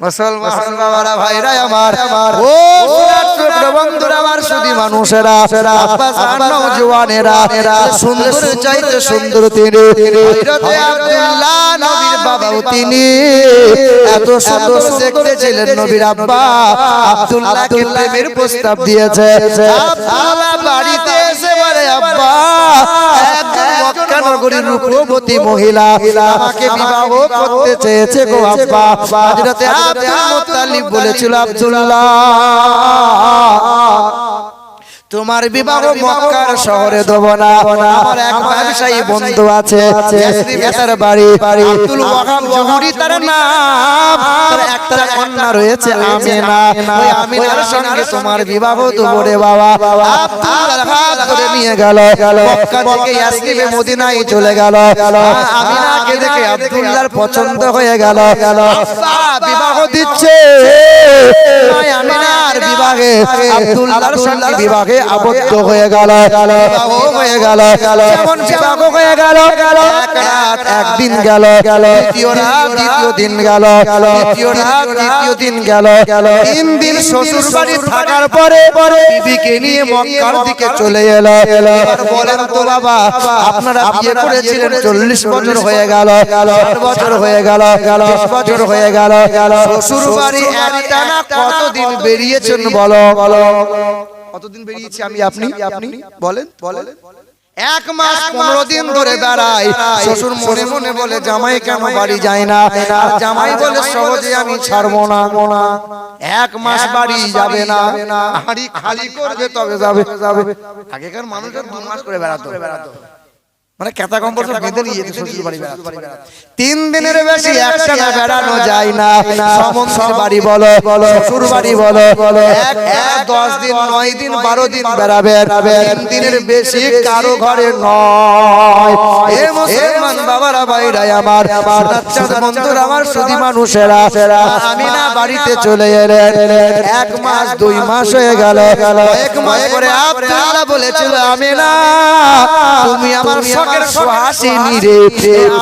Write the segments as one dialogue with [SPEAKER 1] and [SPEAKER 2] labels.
[SPEAKER 1] মুসলমান বাবারা ভাইরা আমার, ও ছোট বন্ধুরা আমার, শুধু মানুষেরা, আব্বাস নওজওয়ানেরা, সুন্দর চাইতে সুন্দর তিনি, হযরতে আব্দুল্লাহ নবীর বাবাও তিনি, এত সুন্দর দেখতে ছিলেন নবীর আব্বা। আব্দুল্লাহকে প্রেমের প্রস্তাব দিয়েছে। আব্দুল্লাহ বাড়িতে এসে বলে, আব্বা একজন মক্কা নগরীর রূপবতী মহিলা আমাকে বিবাহ করতে চেয়েছে গো আব্বা। হযরতে আব্দুল মুত্তালিব বলেছিল, আব্দুল্লাহ তোমার বিবাহ মক্কার শহরে দেব না, আমার এক ব্যবসায়ী বন্ধু আছে তার বাড়ি, আব্দুল ওয়াহাব জহুরি তার নাম, তার একটা কন্যা রয়েছে আমিনা, ওই আমিনার সঙ্গে তোমার বিবাহ দেব রে বাবা। আব্দুল্লাহর হাত ধরে নিয়ে গেল, মক্কা থেকে ইয়াসরিবে মদিনায় চলে গেল। আমিনাকে দেখে আব্দুল্লাহর পছন্দ হয়ে গেল। বিবাহ দিচ্ছে, আমিনার বিবাহে আব্দুল্লাহর সঙ্গে বিবাহে আবদ্ধ হয়ে গেল, বিবাহ হয়ে গেল। যেমন বিবাহ হয়ে গেল, এক রাত একদিন গেল, দ্বিতীয় রাত দ্বিতীয় দিন গেল, তৃতীয় রাত তৃতীয় দিন গেল। 3 দিন শ্বশুর বাড়ি থাকার পরে বিবিকে নিয়ে মক্কার দিকে চলে এলো। এবার বলেন তো বাবা, আপনারা বিয়ে করেছিলেন 40 বছর হয়ে গেল, 60 বছর হয়ে গেল, 30 বছর হয়ে গেল, শ্বশুর বাড়ি একটা না কতদিন বেরিয়েছেন বলো? কতদিন বেরিয়েছি আমি আপনি বলেন? 1 মাস 15 দিন ধরে বেড়াই। শ্বশুর মনে মনে বলে, জামাই কেন বাড়ি যায় না? আর জামাই বলে, সহজে আমি ছাড়বো না। 1 মাস বাড়ি যাবে না, হাড়ি খালি করবে তবে যাবে। আগেকার মানুষের 2 মাস করে বেড়াতো, মানে কেতা কম্বল বেঁধে নিয়ে যেত শ্বশুর বাড়ি বেড়াতো। 3 দিনের বেশি একটানা বেড়ানো যায় না। সমস্ত বাড়ি বলো, শ্বশুর বাড়ি বলো, 10 দিন 9 দিন 12 দিন বেড়াবে, 3 দিনের বেশি কারো ঘরে নয়। এ মুসলমান বাবারা ভাইরা আমার, বাচ্চাদের বন্ধুরা আমার, শুধু মানুষেরা, আমিনা বাড়িতে চলে এলেন। 1 মাস 2 মাস হয়ে গেল। 1 মাস পরে আব্দুল্লাহ বলেছিল, আমিনা তুমি আমার সোহাসিনী রে,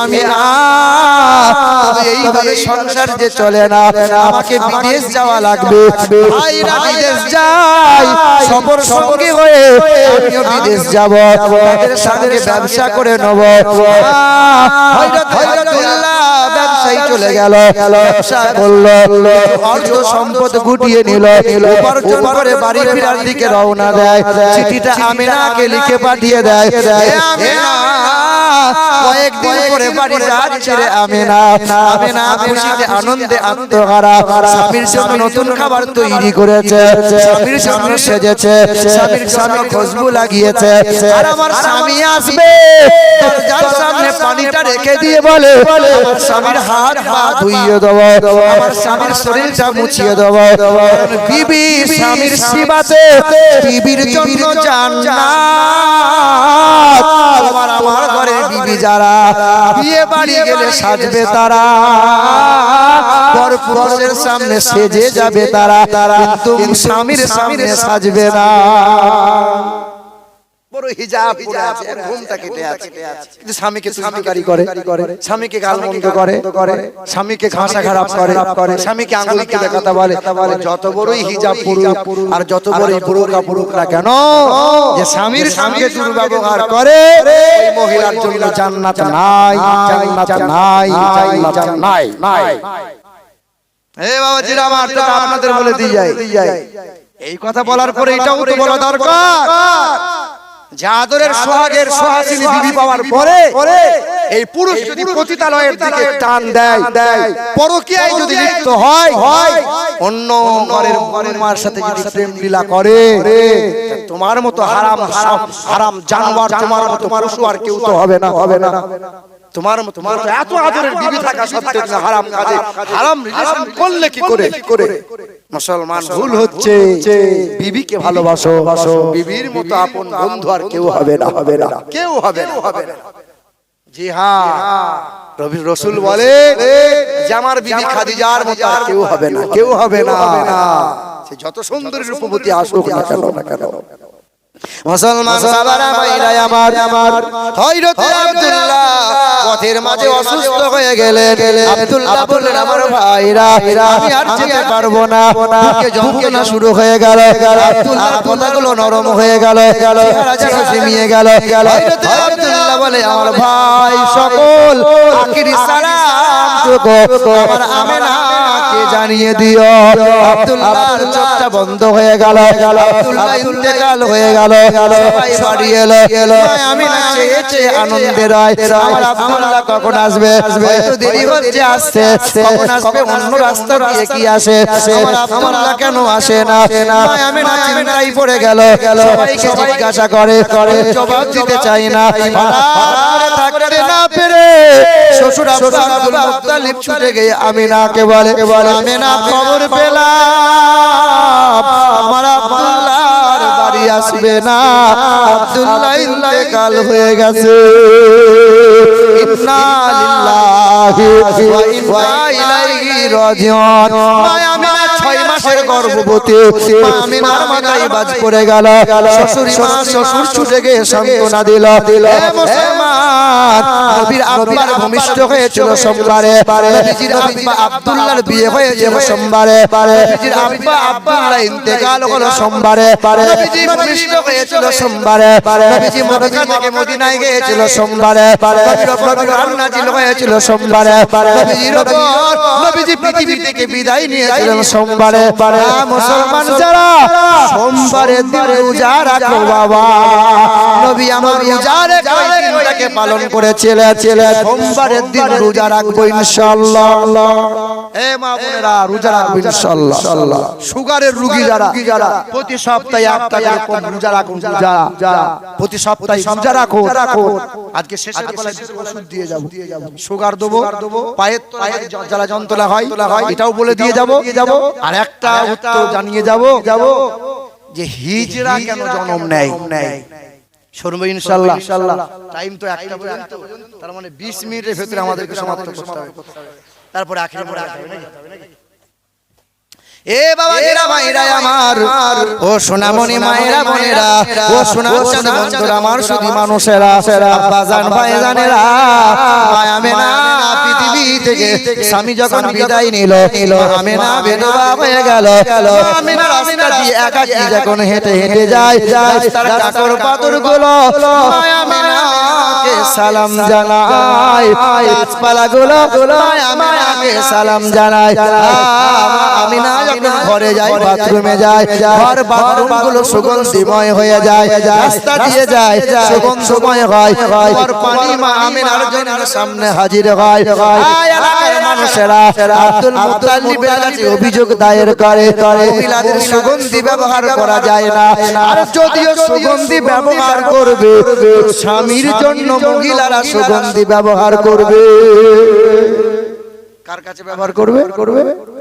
[SPEAKER 1] আমিনা এইভাবে সংসার যে চলে না, আমাকে বিদেশ যাওয়া লাগবে। ভাইরা বিদেশ যাই, সফর সঙ্গী হয়ে আমিও বিদেশ যাব, তাদের সঙ্গে ব্যবসা করে নেব। হযরতুল্লাহ ব্যবসায়ী চলে গেল, ব্যবসা করলো, অর্থ সম্পদ গুটিয়ে নিল, উপার্জন করে বাড়ি ফেরার দিকে রওনা দেয়। চিঠিটা আমিনাকে লিখে পাঠিয়ে দেয়, আমিনা কয়েকদিন পরে বাড়ি যাচ্ছে রে আমিনা। আমিনা খুশিতে আনন্দে আত্মহারা, স্বামীর জন্য নতুন খাবার তৈরি করেছে, স্বামীর জন্য সেজেছে, স্বামীর জন্য খুশবু লাগিয়েছে। আর আমার স্বামী আসবে, দরজার সামনে পানিটা রেখে দিয়ে বলে, আমার স্বামীর হাত পা ধুইয়ে দেবো, আমার স্বামীর শরীরটা মুছিয়ে দেবো। বিবি স্বামীর সেবাতে, বিবির জন্য জান্নাত। আমার ঘরের বিবি যারা বিয়ে বাড়ি গেলে সাজবে তারা, পরপুরুষের সামনে সেজে যাবে তারা, কিন্তু স্বামীর সামনে সাজবে না। বড় হিজাব পরে আছে, ঘুমটা কেটে আছে, কিন্তু স্বামীকে তুষ্টিকারী করে, স্বামীকে গালমন্দ করে, স্বামীকে ভাষা খারাপ করে, স্বামীকে আঙ্গুল তুলে কথা বলে। যত বড়ই হিজাব পরুক আর যত বড়ই বুরকা পরুক না কেন, যে স্বামীর সঙ্গে দুর্ব্যবহার করে, ওই মহিলার জন্য জান্নাত নাই, জান্নাত নাই, জান্নাত নাই। এ বাবাজিরা আমার, আপনাদের বলে দিয়ে যাই, এই কথা বলার পরে এটাও তো বলা দরকার, যাদরের সোহাগের সোহাসিনী বিবি পাওয়ার পরে এই পুরুষ যদি পতিতালয়ের দিকে টান দেয়, পরকীয়ায় যদি লিপ্ত হয়, অন্য ঘরের বরের সাথে যদি প্রেম লীলা করে, তোমার মতো হারাম জানোয়ার, তোমার মতো পশু আর কেউ তো হবে না। তোমার মতো এত আদরের বিবি থাকা সত্ত্বেও তুমি হারাম কাজে, হারাম রিলেশন করলে কি করে? মুসলমান ভুল হচ্ছে, বিবিকে ভালোবাসো, বিবির মতো আপন বন্ধু আর কেউ হবে না, কেউ হবে না। জি হ্যাঁ, রবি রসুল বলে যে আমার বিবি খাদিজার মতো আর কেউ হবে না, সে যত সুন্দরী রূপবতী আসুক না কেন। মুসলমান বাবারা ভাইরা আমার হযরত আব্দুল্লাহ পথের মাঝে অসুস্থ হয়ে গেলেন। আব্দুল্লাহ বললেন আমার ভাইরা আমি আর যেতে পারবো না, বুকে যন্ত্রণা শুরু হয়ে গেল। আব্দুল্লাহর কথাগুলো নরম হয়ে গেল, চেহারা যেন ঝিমিয়ে গেল। হযরত আব্দুল্লাহ বলে আমার ভাই সকল আখিরি সালাম টুকু আমার আমেনাকে জানিয়ে দিও। আব্দুল্লাহর চোখটা বন্ধ হয়ে গেল, আব্দুল্লাহ ইন্তেকাল হয়ে গেল। সবাই বাড়ি এলো, আমিনা চেয়েছে আনন্দের রায় আমার আব্দুল্লাহ কখন আসবে, হয়তো দেরি হচ্ছে আসছে, কখন আসবে, অন্য রাস্তা দিয়ে কি আসে, আমার আব্দুল্লাহ কেন আসে না। আমিনা চিন্তায় পড়ে গেল, সবাইকে জিজ্ঞাসা করে, জবাব দিতে চাই না। থাকতে না পেরে শ্বশুর আব্দুল মুত্তালিব ছুটে গিয়ে আমিনাকে বলে আমিনা খবর পেলাম আমার আব্দুল্লাহর বাড়ি আসবে না, আব্দুল্লাহ ইন্তেকাল হয়ে গেছে। ইন্না লিল্লাহি ওয়া ইন্না ইলাইহি রাজিউন। আমিনা 6 মাসের গর্ভবতী, আমিনার মাথায় বাজ পড়ে গেল। শ্বশুর ছুটে গিয়ে সান্ত্বনা দিল। হে মুসলমান, নবীর আব্বার ভূমিষ্ঠ হয়েছিল সোমবারে, নবীজির আব্বা আব্দুল্লাহর বিয়ে হয়েছিল সোমবারে, নবীজির আব্বা আব্দুল্লাহ ইন্তেকাল হলো সোমবারে, নবীজি ভূমিষ্ঠ হয়েছিল সোমবারে, নবীজি মক্কা থেকে মদিনায় গিয়েছিল সোমবারে, নবীর উপর কোরআন নাযিল হয়েছিল সোমবারে, নবীজির উপর নবীজি পৃথিবী থেকে বিদায় নিয়েছিলেন সোমবারে। মুসলমান যারা সোমবারের দিন রোজা রাখো বাবা, নবী আমার রোজা রেখে দিনটাকে পালন করেছিলেন। সোমবারের দিন রোজা রাখবো ইনশাআল্লাহ। এ মা বোনেরা রোজা রাখবো ইনশাআল্লাহ। সুগারের রোগী যারা প্রতি সপ্তাহে একটা করে রোজা রাখুন, যারা প্রতি সপ্তাহে রোজা রাখুন। আজকে শেষের বেলায় ওষুধ দিয়ে যাব, সুগার দেবো, পায়ের যারা যন্ত্রণা হয় এটাও বলে দিয়ে যাব। আর একটা উত্তর জানিয়ে যাব যে হিজরা কেন জন্ম নেয় শুনবো ইনশাআল্লাহ। টাইম তো একটা পর্যন্ত, তার মানে 20 মিনিটের ভিতরে আমাদেরকে সমাপ্ত করতে হবে, তারপরে আখিরে পড়া যাবে নাকি? এ বাবাজিরা ভাইরা আমার, ও সোনামণি মায়েরা বোনেরা, ও সোনামণি বন্ধুরা আমার, শুধু মানুষেরা, আব্বাজান ভাইজানেরা, আমেনা পৃথিবী থেকে স্বামী যখন বিদায় নিল, আমেনা বিধবা হয়ে গেল। আমেনা রাস্তা দিয়ে একাকী যখন হেঁটে হেঁটে যায়, রাস্তার কাকর পাথরগুলো আমেনাকে সালাম জানায়, গাছপালাগুলো আমেনাকে সালাম জানায়। আমেনা ঘরে যায়, বাথরুমে যায়, ঘর বাথরুম গুলো সুগন্ধিময় হয়ে যায়, রাস্তা দিয়ে যায় সুগন্ধময় হয়, আর পানি মা আমিনার জন্য সামনে হাজির হয়। এলাকার মানুষেরা আব্দুল মুত্তালিবের কাছে অভিযোগ দায়ের করে, মহিলাদের সুগন্ধি ব্যবহার করা যায় না, আর যদিও সুগন্ধি ব্যবহার করবে স্বামীর জন্য মহিলারা সুগন্ধি ব্যবহার করবে। কার কাছে ব্যবহার করবে?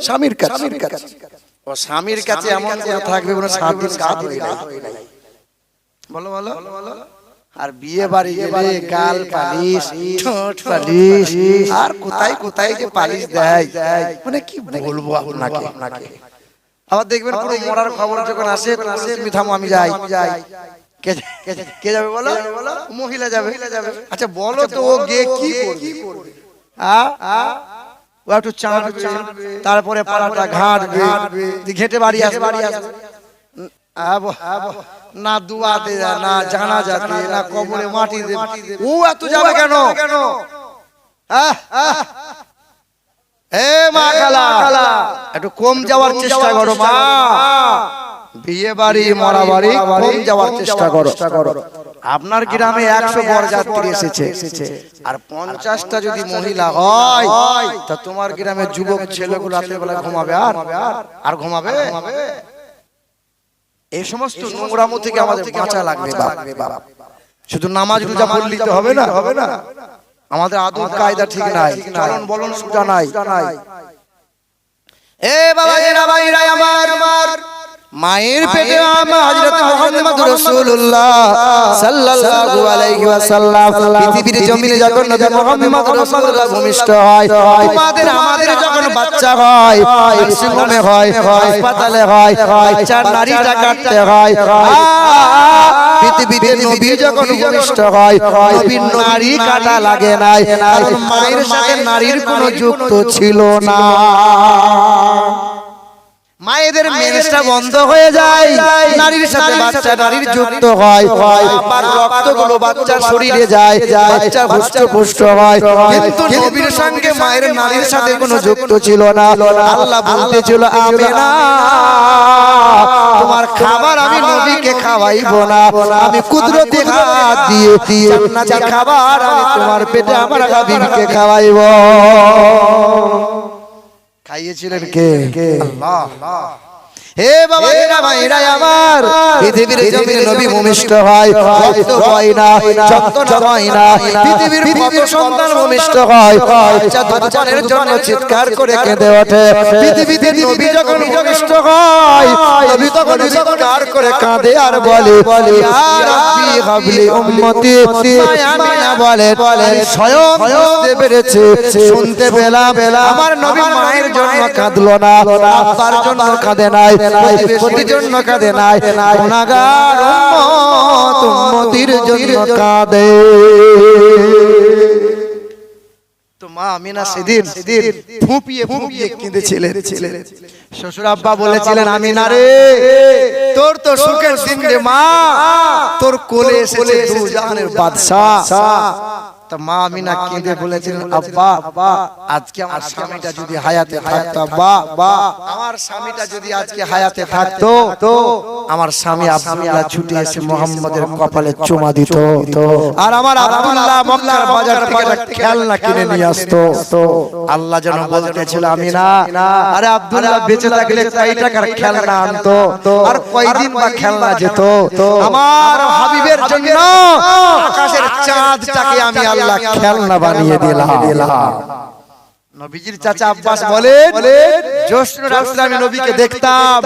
[SPEAKER 1] স্বামীর কাছে। ও স্বামীর কাছে এমন করে থাকবে কোনো স্বামীর কাজ হয়ে যায়। বলো আর বিয়ে বাড়ি গেলে গাল পালিশ, ঠোঁট পালিশ, আর কোথায় যে পালিশ দেয়, মানে কি বলবো আপনাকে। আবার দেখবেন পুরো মরার খবর যখন আসে, তুমি থামো আমি যাই। কে যাবে বলো? মহিলা যাবে। আচ্ছা বলো তো ও গে কি করবে? ও একটু চাঁদবে, তারপরে পাড়াটা ঘাঁটবে, ঘেঁটে বাড়ি আসবে, না দুয়াতে না জানা যাতে না কবরে মাটি দেবে, ও এত যাবে কেন? মা খালা একটু কম যাওয়ার চেষ্টা করো মা, বিয়ে বাড়ি মরা বাড়ি কম যাওয়ার চেষ্টা করো। আপনার গ্রামে 100 বরযাত্রী এসেছে, আর 50টা যদি মহিলা হয়, তা তোমার গ্রামে যুবক ছেলেগুলো রাতের বেলা ঘুমাবে আর ঘুমাবে? এই সমস্ত নোংরামো থেকে আমাদের বাঁচা লাগবে বাবা। শুধু নামাজ রোজা পড়লেই তো হবে না, আমাদের আদব কায়দা ঠিক নাই, চলন বলন সোজা নাই। এ বাবাজিরা ভাইরা আমার, মায়ের পেটে হযরত মুহাম্মদ রাসূলুল্লাহ সাল্লাল্লাহু আলাইহি ওয়াসাল্লাম পৃথিবীর জমিনে যখন নবী মুহাম্মদ রাসূলুল্লাহ ভূমিষ্ঠ হয়, তোমাদের আমাদের যখন বাচ্চা হয়, নার্সিংহোমে হয়, হাসপাতালে হয়, বাচ্চার নাড়িটা কাটতে হয়, পৃথিবীতে নবী যখন ভূমিষ্ঠ হয়, নবীর নাড়ি কাটা লাগে না, কারণ মায়ের সাথে নারীর কোনো যুক্ত ছিল না। মায়েদের মেন্সটা বন্ধ হয়ে যায়, নারীর সাথে বাচ্চা নারীর যুক্ত হয়, আবার রক্তগুলো বাচ্চার শরীরে যায়, বাচ্চা হুষ্ট হয়। কিন্তু নবীর সঙ্গে মায়ের নারীর সাথে কোনো যুক্ত ছিল না। আল্লাহ বলতেছিল, আমিনা তোমার খাবার আমি নবীকে খাওয়াইবো না, আমি কুদরতি হাত দিয়ে জান্নাতি খাবার আমি তোমার পেটে আমার হাবিবকে খাওয়াইবো। খাইয়েছিলেন কে? আল্লাহ। হে বাবা ভাইরা আমার, পৃথিবীর জমিনে নবী ভূমিষ্ঠ হয়, রক্ত হয় না, যন্ত্রণা হয় না, পৃথিবীর কত সন্তান ভূমিষ্ঠ হয়, বাচ্চা দুধপানের জন্য চিৎকার করে কেঁদে ওঠে। পৃথিবীতে নবী যখন ভূমিষ্ঠ হয়, নবী তখন চিৎকার করে কাঁদে আর বলে, ইয়া রাব্বি হাবলি উম্মতি। আমিনা বলে, স্বয়ং বুঝতে পেরেছে, শুনতে পেলাম, আমার নবী মায়ের জন্য কাঁদলো না, আব্বার জন্য কাঁদে নাই, প্রতিবেশীর জন্য কাঁদে নাই, গুনাহগার উম্মত উম্মতির জন্য কাঁদে। তো মা আমিনা সেদিন ফুঁপিয়ে কেঁদেছিলেন। শ্বশুর আব্বা বলেছিলেন, আমিনা রে, তোর তো সুখের দিন রে মা, তোর কোলে এসেছে দু জাহানের বাদশা। তা মা আমিনা কেঁদে বলেছিলেন, আব্বা আজকে আমার স্বামীটা যদি হায়াতে থাকতো, আব্বা আমার স্বামীটা যদি আজকে হায়াতে থাকতো, আমার স্বামী আব্দুল্লাহ ছুটে এসে মুহাম্মাদের কপালে চুমা দিত, আর আমার আব্দুল্লাহ মক্কার বাজার থেকে একটা খেলনা কিনে নিয়ে আসতো। আল্লাহ যেন বলতেছিল, আমিনা আরে আব্দুল্লাহ বেঁচে থাকলে কয় টাকার খেলনা আনতো, আর কয়দিন বা খেলনা যেত, আমার হাবিবের জন্য আকাশের চাঁদটাকে আমি আল্লাহ খেলনা বানিয়ে দিলাম। নবীজির চাচা আব্বাস বলেন, জ্যৈষ্ঠ রাত্রে আমি নবীকে দেখতাম,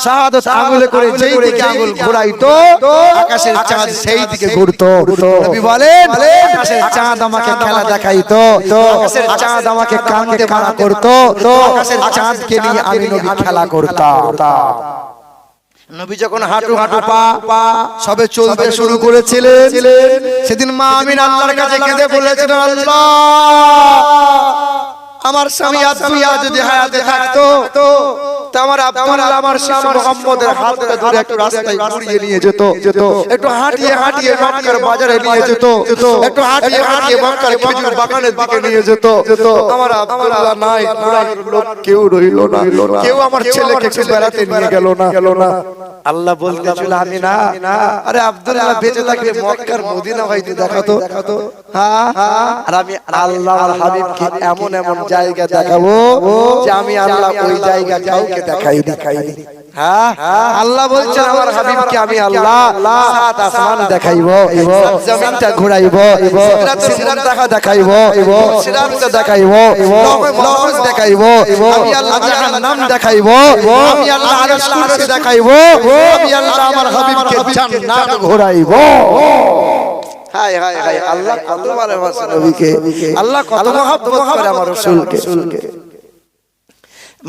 [SPEAKER 1] শাহাদাত আঙ্গুলে করে যেই দিকে আঙ্গুল ঘোরাইতো, আকাশের চাঁদ সেই দিকে ঘুরতো। নবী বলেন, আকাশের চাঁদ আমাকে খেলা দেখাইতো, আকাশের চাঁদ আমাকে কাঁদতে মানা করতো, আকাশের চাঁদকে নিয়ে আমি নবী খেলা করতাম। নবী যখন হাঁটু পা সবে চলতে শুরু করেছিলেন, সেদিন মা আমিনা আল্লাহর কাছে কেঁদে বলেছিলেন, আল্লাহ আমার স্বামী আব্দুল্লাহ যদি হায়াতে থাকতো, তা আমার আব্দুল্লাহ আমার স্বামী মুহাম্মদের হাতটা ধরে একটু রাস্তায় ঘুরিয়ে নিয়ে যেত, একটু হাঁটিয়ে মক্কার বাজারে নিয়ে যেত, একটু হাঁটিয়ে মক্কার খেজুর বাগানের দিকে নিয়ে যেত। আমার আব্দুল্লাহ নাই, লোক কেউ রইল না, কেউ আমার ছেলেকে একটু বেড়াতে নিয়ে গেল না। আল্লাহ বলতেছিল, আমিনা আরে আব্দুল্লাহ বেঁচে থাকলে মক্কার মদিনা হয়তো দেখাতো, হ্যাঁ, আর আমি আল্লাহ আর হাবিবকে এমন জায়গা দেখাবো যে আমি আল্লাহ ওই জায়গা কাউকে দেখাইনি। হ্যাঁ, আল্লাহ বলছেন আমার হাবিবকে আমি আল্লাহ সাত আসমান দেখাইবো, জমিনটা ঘুরাইবো, সিদরাত দেখাইবো, সিরাতটা দেখাইবো, মাহফুজ দেখাইবো, আমি আল্লাহ জাহান্নাম দেখাইবো, আমি আল্লাহ আরশ কুরসি দেখাইবো, আমি আল্লাহ আমার হাবিবকে জান্নাত ঘুরাইবো। হায় হায় হায়, আল্লাহ কত ভালোবাসে নবীকে, আল্লাহ কত মহব্বত করে আমার রাসূলকে।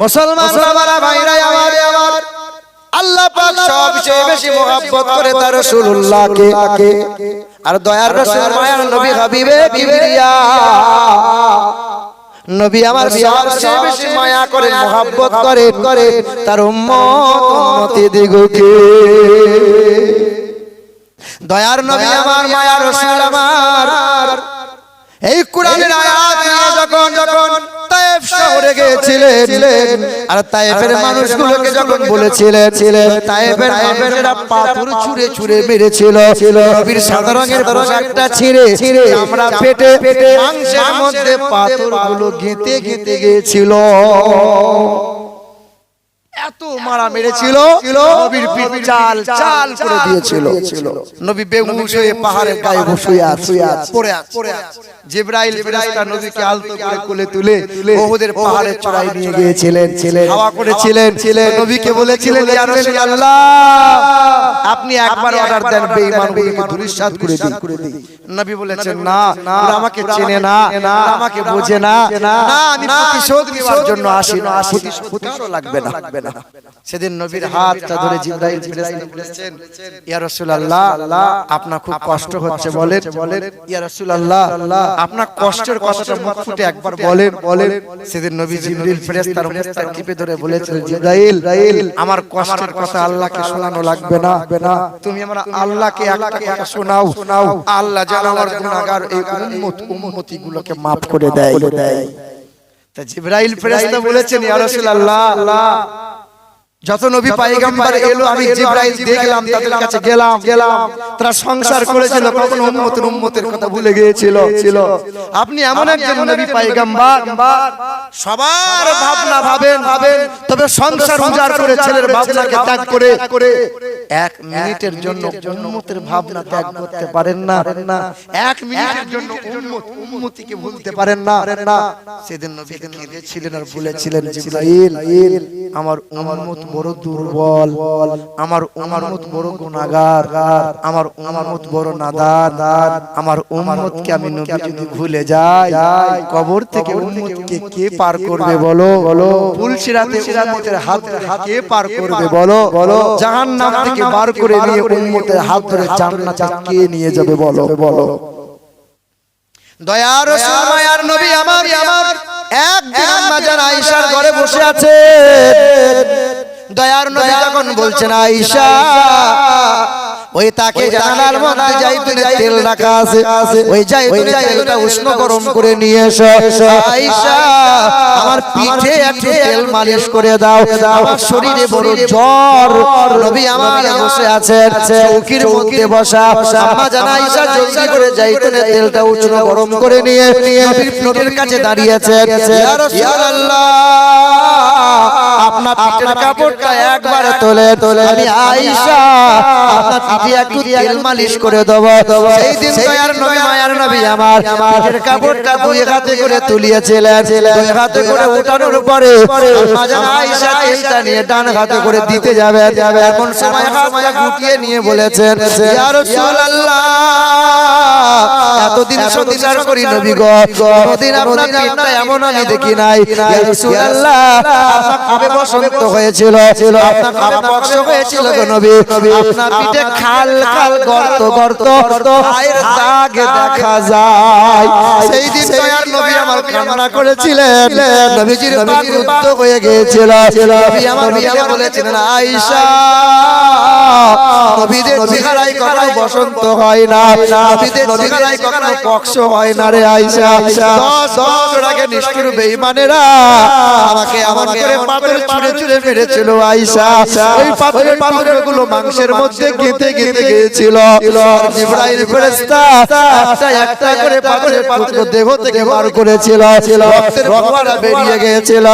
[SPEAKER 1] মুসলমান ভাইরা আমার, আল্লাহ পাক সবচেয়ে বেশি মহব্বত করে তার রাসূলুল্লাহকে, আর দয়ার রাসূল মায়ার নবী হাবিবে কিবরিয়া নবী আমার সবচেয়ে বেশি মায়া করে মহব্বত করে তার উম্মতি দিগকে। দয়ার নবী আমার, মায়ার রাসূল আমার, এই কোরআনের আয়াত নিয়ে যখন তায়েফ শহরে গিয়েছিলেন, আর তায়েফের মানুষগুলোকে যখন বলেছিলেন, তায়েফের মানুষেরা পাথর ছুঁড়ে মেরেছিল, নবীর সাদা রঙের পোশাকটা ছিঁড়ে আমরা পেটে মাংসের মধ্যে পাথরগুলো গেঁথে গিয়েছিল। এত মারা মেরেছিল নবীর পিঠ চাল চাল করে দিয়েছিল নবী বেহুশ হয়ে পাহাড়ের গায়ে শুয়ে আছে পড়ে আছে জিবরাইল ফেরেশতা নবীকে আলতো করে কোলে তুলে উহুদের পাহাড়ের চূড়ায় নিয়ে গিয়েছিলেন হাওয়া করেছিলেন নবীকে বলেছিলেন ইয়া রাসূলুল্লাহ আপনি একবার অর্ডার দেন বেঈমানগুলোকে ধূলিসাৎ করে দিন নবী বলেছেন না ওরা আমাকে চেনে না আমাকে বোঝে না আমি প্রতিশোধ নেওয়ার জন্য আসি না প্রতিশোধ কারো লাগবে না সেদিন নবীর হাতটা ধরে জিবরাইল ফেরেশতা বলেছেন ইয়া রাসূলুল্লাহ আপনার খুব কষ্ট হচ্ছে বলেন ইয়া রাসূলুল্লাহ আপনার কষ্টের কথাটা মুখ ফুটে একবার বলেন সেদিন নবী জিবরাইল ফেরেশতার মুস্তাক টিপে ধরে বলেছিলেন জিবরাইল আমার কষ্টের কথা আল্লাহকে শোনানো লাগবে না তুমি আমার আল্লাহকে একটা কথা শোনাও আল্লাহ যেন আমার গুনাহগার এই উম্মতি গুলোকে maaf করে দেয় তা জিবরাইল ফেরেশতা বলেছেন ইয়া রাসূলুল্লাহ যত নবী পয়গম্বর এলো আমি জিবরাইল দেখলাম তাদের কাছে গেলাম তারা সংসার করেছিল কখনো উম্মতের কথা ভুলে গিয়েছিল আপনি এমন একজন নবী পয়গম্বর সবার ভাবনা ভাবেন তবে সংসার উজাড় করে ছেলের ভাবনাকে ত্যাগ করে এক মিনিটের জন্য উম্মতের ভাবনা ত্যাগ করতে পারেন না এক মিনিটের জন্য উম্মতিকে ভুলতে পারেন না সেদিন নবী কেঁদেছিলেন আর বলেছিলেন জিবরাইল আমার উম্মত বড় দুর্বল আমার উম্মত বড় গুনাহগার আমার উম্মত বড় নাদান আমার উম্মতকে আমি নবী যদি ভুলে যাই কবর থেকে উম্মতকে কে পার করবে বলো ফুলসিরাতে উম্মতের হাত ধরে কে পার করবে বলো জাহান্নাম থেকে বার করে নিয়ে উম্মতের হাত ধরে জান্নাতে কে নিয়ে যাবে বলো দয়ার রাসূল মায়ার নবী আমার একদিন আম্মা জান আয়েশার ঘরে বসে আছে দয়ার নবী যখন বলছেন আয়েশা ওই তাকে জানালার মধ্যে জাইতুনের তেল রাখা আছে ওই জাইতুনের তেলটা উষ্ণ গরম করে নিয়ে এসো আয়েশা আমার পিঠে একটু তেল মালিশ করে দাও আমার শরীরে বড় জ্বর নবী আমার বসে আছেন চৌকির মধ্যে বসা আম্মা জান আয়েশা জলদি করে জাইতুনের তেলটা উষ্ণ গরম করে নিয়ে নবীর পিঠের কাছে দাঁড়িয়েছেন ইয়া রাসূলুল্লাহ আপনার পিঠের কাপড়টা একবার তোলে আমি আয়েশা আপনার পিঠে একটু তেল মালিশ করে দেব সেই দিন দয়ার নবী মায়ার নবী আমার পিঠের কাপড়টা দুই হাতে করে তুলিয়েছিলেন দুই হাতে করে উঠানোর পরে আম্মা জান আয়েশা তেলটা নিয়ে ডান হাতে করে দিতে যাবে এমন সময় হাতটা গুটিয়ে নিয়ে বলেছেন ইয়া রাসূলুল্লাহ এতদিন সংসার করি নবী গো কোনদিন আপনার পিঠটা এমন আমি দেখি নাই ইয়া রাসূলুল্লাহ আপনার কবে বসন্ত হয়েছিল আপনার কবে বর্ষ হয়েছিল গো নবী আপনার পিঠে খাল গর্ত পায়ের দাগ দেখা যায় সেই দিন দয়ার নবী আমার কান্না করেছিলেন নবীজির পাক রুদ্ধ হয়ে গিয়েছিল নবী আমার বিয়ে বলেছিলেন আয়েশা নবীদের চেহারায় কখনো বসন্ত হয় না নবীদের চেহারায় কখনো পক্ষ হয় না রে আয়েশা 10 বছর আগে নিষ্ঠুর বেঈমানেরা আমাকে আমার করে পাথর ছুঁড়ে মেরেছিল আয়েশা ওই পাথরগুলো মাংসের মধ্যে গেঁথে গিয়েছিল জিবরাইল ফেরেশতা একটা করে পাথরের টুকরো দেহ থেকে বার করেছিল রক্তের ফোয়ারা বেরিয়ে গিয়েছিল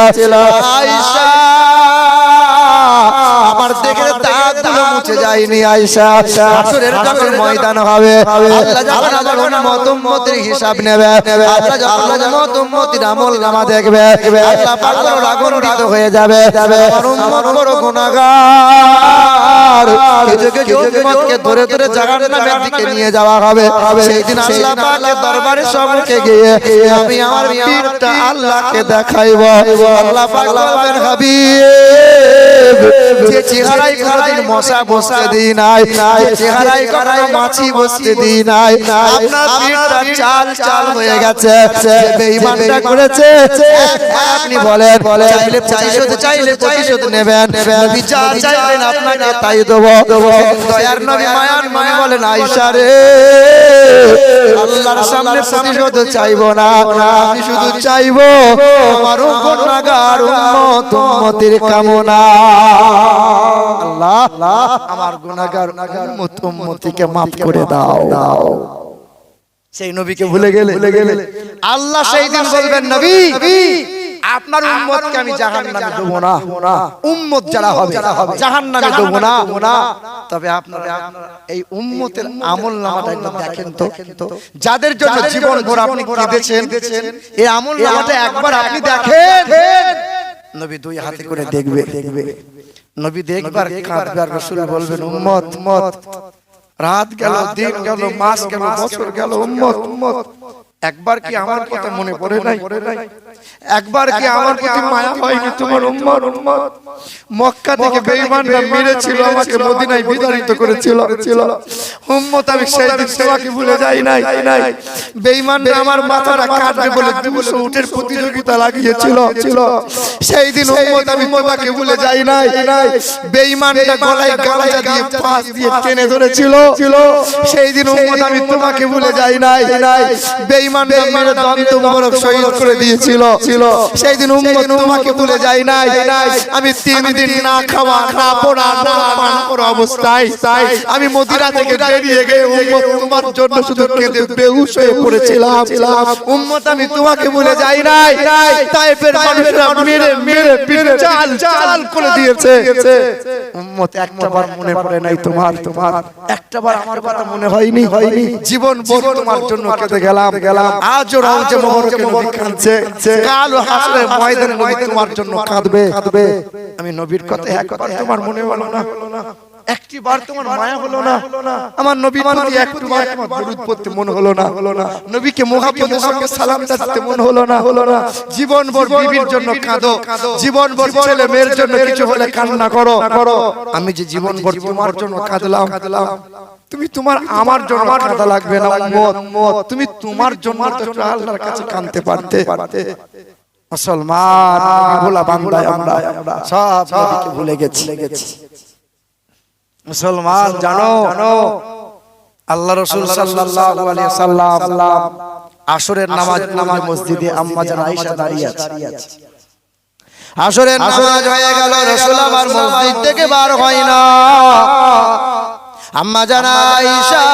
[SPEAKER 1] আয়েশা আমার দেখে দাগগুলো মুছে যায়নি আয়েশা হাসরের যখন ময়দান হবে আল্লাহ যখন আমার উম্মতের হিসাব নেবে আল্লাহ যখন উম্মতের আমলনামা দেখবে আল্লাহ পাক বড় রাগান্বিত হয়ে যাবে আমার উম্মত বড় গুনাহগার এই উম্মতকে ধরে জাহান্নামের দিকে নিয়ে যাওয়া হবে সেই দিন আল্লাহ পাকের দরবারে সম্মুখে গিয়ে আমি আমার পিঠটা আল্লাহকে দেখাইব আল্লাহ পাক বলবেন হাবিব যে চেহারায় কোনদিন মশা বসতে দিই নাই যে চেহারায় কখনো মাছি বসতে দিই নাই আপনার পিঠটা চাল হয়ে গেছে যে বেঈমানটা করেছে আপনি বলেন চাইলে প্রতিশোধ নেবেন নবী যা চাইবেন আপনাকে তাই দেব দয়ার নবী মায়ার নবী বলেন আয়েশা রে আল্লাহর সামনে প্রতিশোধ চাইবো না আমি শুধু চাইবো আমার গুনাহগার উম্মতের কামনা আল্লাহ আমার গুনাহগার উম্মতিকে maaf করে দাও সেই নবীকে ভুলে গেলে আল্লাহ সেই দিন বলবেন নবী আপনার উম্মতকে আমি জাহান্নামে দেব না, উম্মত যারা হবে জাহান্নামে দেব না। তবে আপনারা এই উম্মতের আমলনামাটা একবার দেখেন তো, যাদের জন্য জীবন ভর আপনি কেঁদেছেন, এই আমলনামাটা একবার আপনি দেখেন। নবী দুই হাতে করে দেখবে, নবী দেখবার কাঁদবে আর রাসূল বলবেন উম্মত, রাত গেল, দিন গেল, মাস গেল, বছর গেল, উম্মত একবার কি আমার কথা মনে পড়ে নাই? একবার কি আমার প্রতি মায়া হয়নি তোমার উম্মত? মক্কা থেকে বেঈমানরা মেরেছিল, আমাকে মদিনায় বিতাড়িত করেছিল। উম্মত আমি সেই দিন তোমাকে ভুলে যাই নাই। বেঈমানরা আমার মাথাটা কাটবে বলে 200 উটের প্রতিযোগিতা লাগিয়েছিল, সেই দিন উম্মত আমি তোমাকে ভুলে যাই নাই। বেঈমানরা গলায় গামছা দিয়ে পাশ দিয়ে টেনে ধরেছিল, সেই দিন উম্মত আমি তোমাকে ভুলে যাই নাই। বেঈমানরা মেরে দন্ত মোবারক শহীদ করে দিয়েছিল, সেই দিন উম্মত তোমাকে ভুলে যাই নাই। আমি 3 দিন না খাওয়া, না পড়া, না পান করা অবস্থায় আমি মদিনা থেকে বেরিয়ে গিয়ে উম্মত তোমার জন্য শুধু কেঁদে বেহুশ হয়ে পড়েছিলাম। উম্মত আমি তোমাকে ভুলে যাই নাই। তায়েফের মানুষরা মেরে পিঠ চাল করে দিয়েছে। উম্মত একটাবার মনে পড়ে নাই তোমার? একটাবার আমার কথা মনে হয়নি? জীবন ভর তোমার জন্য কেঁদে গেলাম। আজও রওজা মোবারকে নবী কাঁদছে, কাল হাসরের ময়দানে নবী তোমার জন্য কাঁদবে। আমি নবীর কথা একবার তোমার মনে হলো না? একটিবার তোমার মায়া হলো না? আমার নবীর প্রতি একটিবার তোমার দরুদ পড়তে মন হলো না? নবীকে মুহাব্বতের সঙ্গে সালাম দিতে মন হলো না? জীবন ভর বিবির জন্য কাঁদো, জীবন ভর ছেলে মেয়ের জন্য কিছু হলে কান্না করো। আমি যে জীবন ভর তোমার জন্য কাঁদলাম, তুমি তোমার আমার জন্য কাঁদা লাগবে না উম্মত? তুমি তোমার জন্য তো আল্লাহর কাছে কাঁদতে পারতে। মুসলমান ভোলা বান্দা আমরা সব নবীকে ভুলে গেছি। মুসলমান জানো, আল্লাহ রাসূল সাল্লাল্লাহু আলাইহি সাল্লাম আসরের নামাজ মসজিদে আম্মা জান আয়েশা দাঁড়িয়ে আছে। আসরের নামাজ হয়ে গেল, রাসূল আমার মসজিদ থেকে বার হয় না। আম্মা জান আয়েশা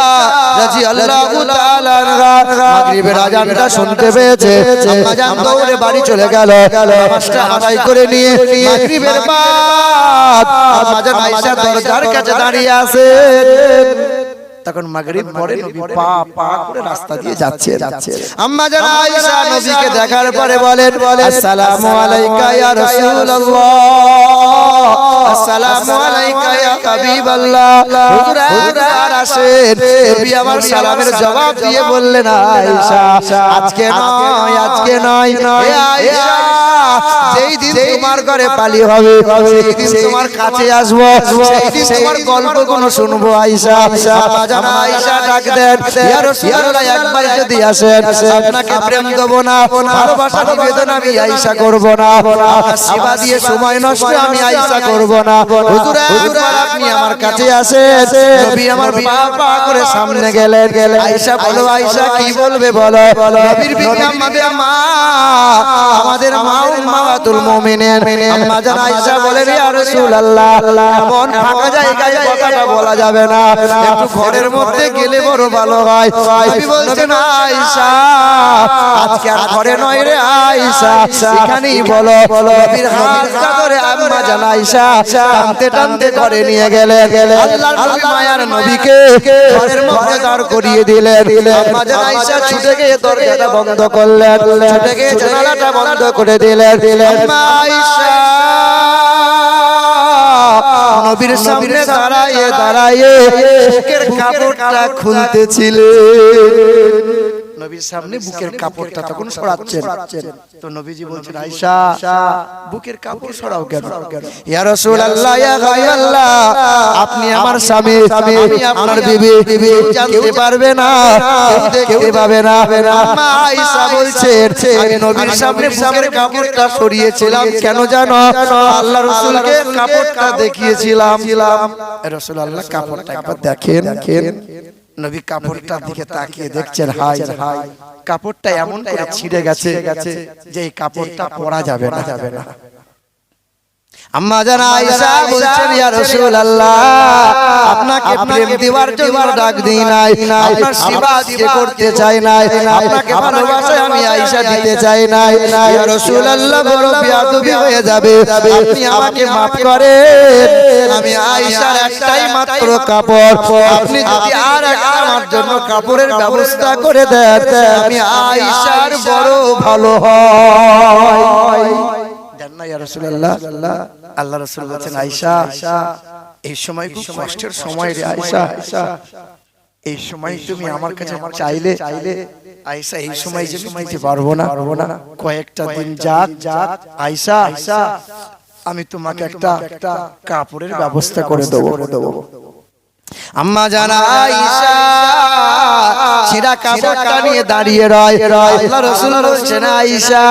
[SPEAKER 1] রাদিয়াল্লাহু তাআলা মাগরিবের আযানটা শুনতে পেয়েছে। আম্মা জান দৌড়ে বাড়ি চলে গেল, নামাজটা আদায় করে নিয়ে মাগরিবের বাদ আম্মা জান আয়েশা দরজার কাছে দাঁড়িয়ে আছে। তখন মাগরিব পরে নবী পা করে রাস্তা দিয়ে যাচ্ছে। আম্মা জান আয়েশা নবীকে দেখার পরে বলেন, আসসালামু আলাইকা ইয়া রাসূলুল্লাহ, আসসালামু আলাইকা ইয়া হাবিবাল্লাহ। হুজুর আর আসেন। নবী আমার সালামের জবাব দিয়ে বললেন, আয়েশা আজকে নয় হে আয়েশা, যেই দিন তোমার ঘরে পালি হবে সেই দিন তোমার কাছে আসবো, সেই দিন তোমার গল্পগুলো শুনবো। আয়েশা আয়েশা ডাক দেন, ইয়া রাসূলুল্লাহ একবার যদি আসেন আপনাকে প্রেম দেব না, ভালোবাসা নিবেদন আমি আয়েশা করব না, সেবা দিয়ে সময় নষ্ট আমি আয়েশা করব না। হুজুর একবার আপনি আমার কাছে আসেন। নবী আমার পা করে সামনে গেলেন। আয়েশা বলো, আয়েশা কি বলবে বলো? নবীর বিবি আমাদের মা উম্মাতুল মুমিনিন আম্মা জান আয়েশা বলেন, ইয়া রাসূলুল্লাহ এমন ফাঁকা জায়গায় কথাটা বলা যাবে না, একটু ঘরের মধ্যে গেলে বড় ভালো হয়। নবী বলছেন, আয়েশা আজকে আর ঘরে নয় রে আয়েশা, এখানেই বলো। নবীর হাতটা ধরে আম্মা জান আয়েশা টানতে ঘরে নিয়ে গেলেন। আল্লাহর নবী মায়ার নবীকে ঘরের মধ্যে দাঁড় করিয়ে দিলেন। আম্মা জান আয়েশা ছুটে গিয়ে দরজাটা বন্ধ করলেন, ছুটে গিয়ে জানালাটা বন্ধ করে দিলেন। আম্মা আয়েশা নবীর সামনে দাঁড়ায়ে বুকের কাপড়টা খুলতেছিলেন। নবীর সামনে বুকের কাপড়টা তখন সরাচ্ছেন। তো নবীজি বলছেন, আয়েশা বুকের কাপড় সরাও কেন? ইয়া রাসূলুল্লাহ, ইয়া গায়রাল্লাহ, আপনি আমার স্বামী, আমি আপনার বিবি, জানতে পারবে না, কেউ দেখতে পাবে না। আম্মা আয়েশা বলছেন, আমি নবীর সামনে বুকের কাপড়টা সরিয়েছিলাম কেন জানো? আল্লাহ রাসূলকে কাপড়টা দেখিয়েছিলাম। রাসূলুল্লাহ কাপড়টা একবার দেখেন। নবী কাপড়টার দিকে তাকিয়ে দেখছেন, হাই কাপড়টা এমন করে ছিঁড়ে গেছে যে এই কাপড়টা পরা যাবে না। আম্মা জান আয়েশা বলছেন ইয়া রাসূলুল্লাহ আপনাকে প্রেম দেওয়ার জন্য ডাক দেই নাই, আপনার সেবা কে করতে চাই নাই, আপনাকে ভালোবাসা আমি আয়েশা দিতে চাই নাই। ইয়া রাসূলুল্লাহ বড় বেয়াদবি হয়ে যাবে, আপনি আমাকে maaf করেন, আমি আয়েশার একটাই মাত্র কাপড়, আপনি যদি আর একটা আমার জন্য কাপড়ের ব্যবস্থা করে দেন আমি আয়েশার বড় ভালো হয়। জান্নাত ইয়া রাসূলুল্লাহ। আল্লাহ রাসূল বলেন আয়েশা এই সময় খুব কষ্টের সময় রে আয়েশা, এই সময় তুমি আমার কাছে চাইলে আয়েশা এই সময় যে দিতে পারবো না, কয়েকটা দিন যাক আয়েশা আমি তোমাকে একটা কাপড়ের ব্যবস্থা করে দেবো। আম্মা জান আয়েশা ছিঁড়া কাপড়টা নিয়ে দাঁড়িয়ে রয়। আল্লাহ রাসূল বলছেন আয়েশা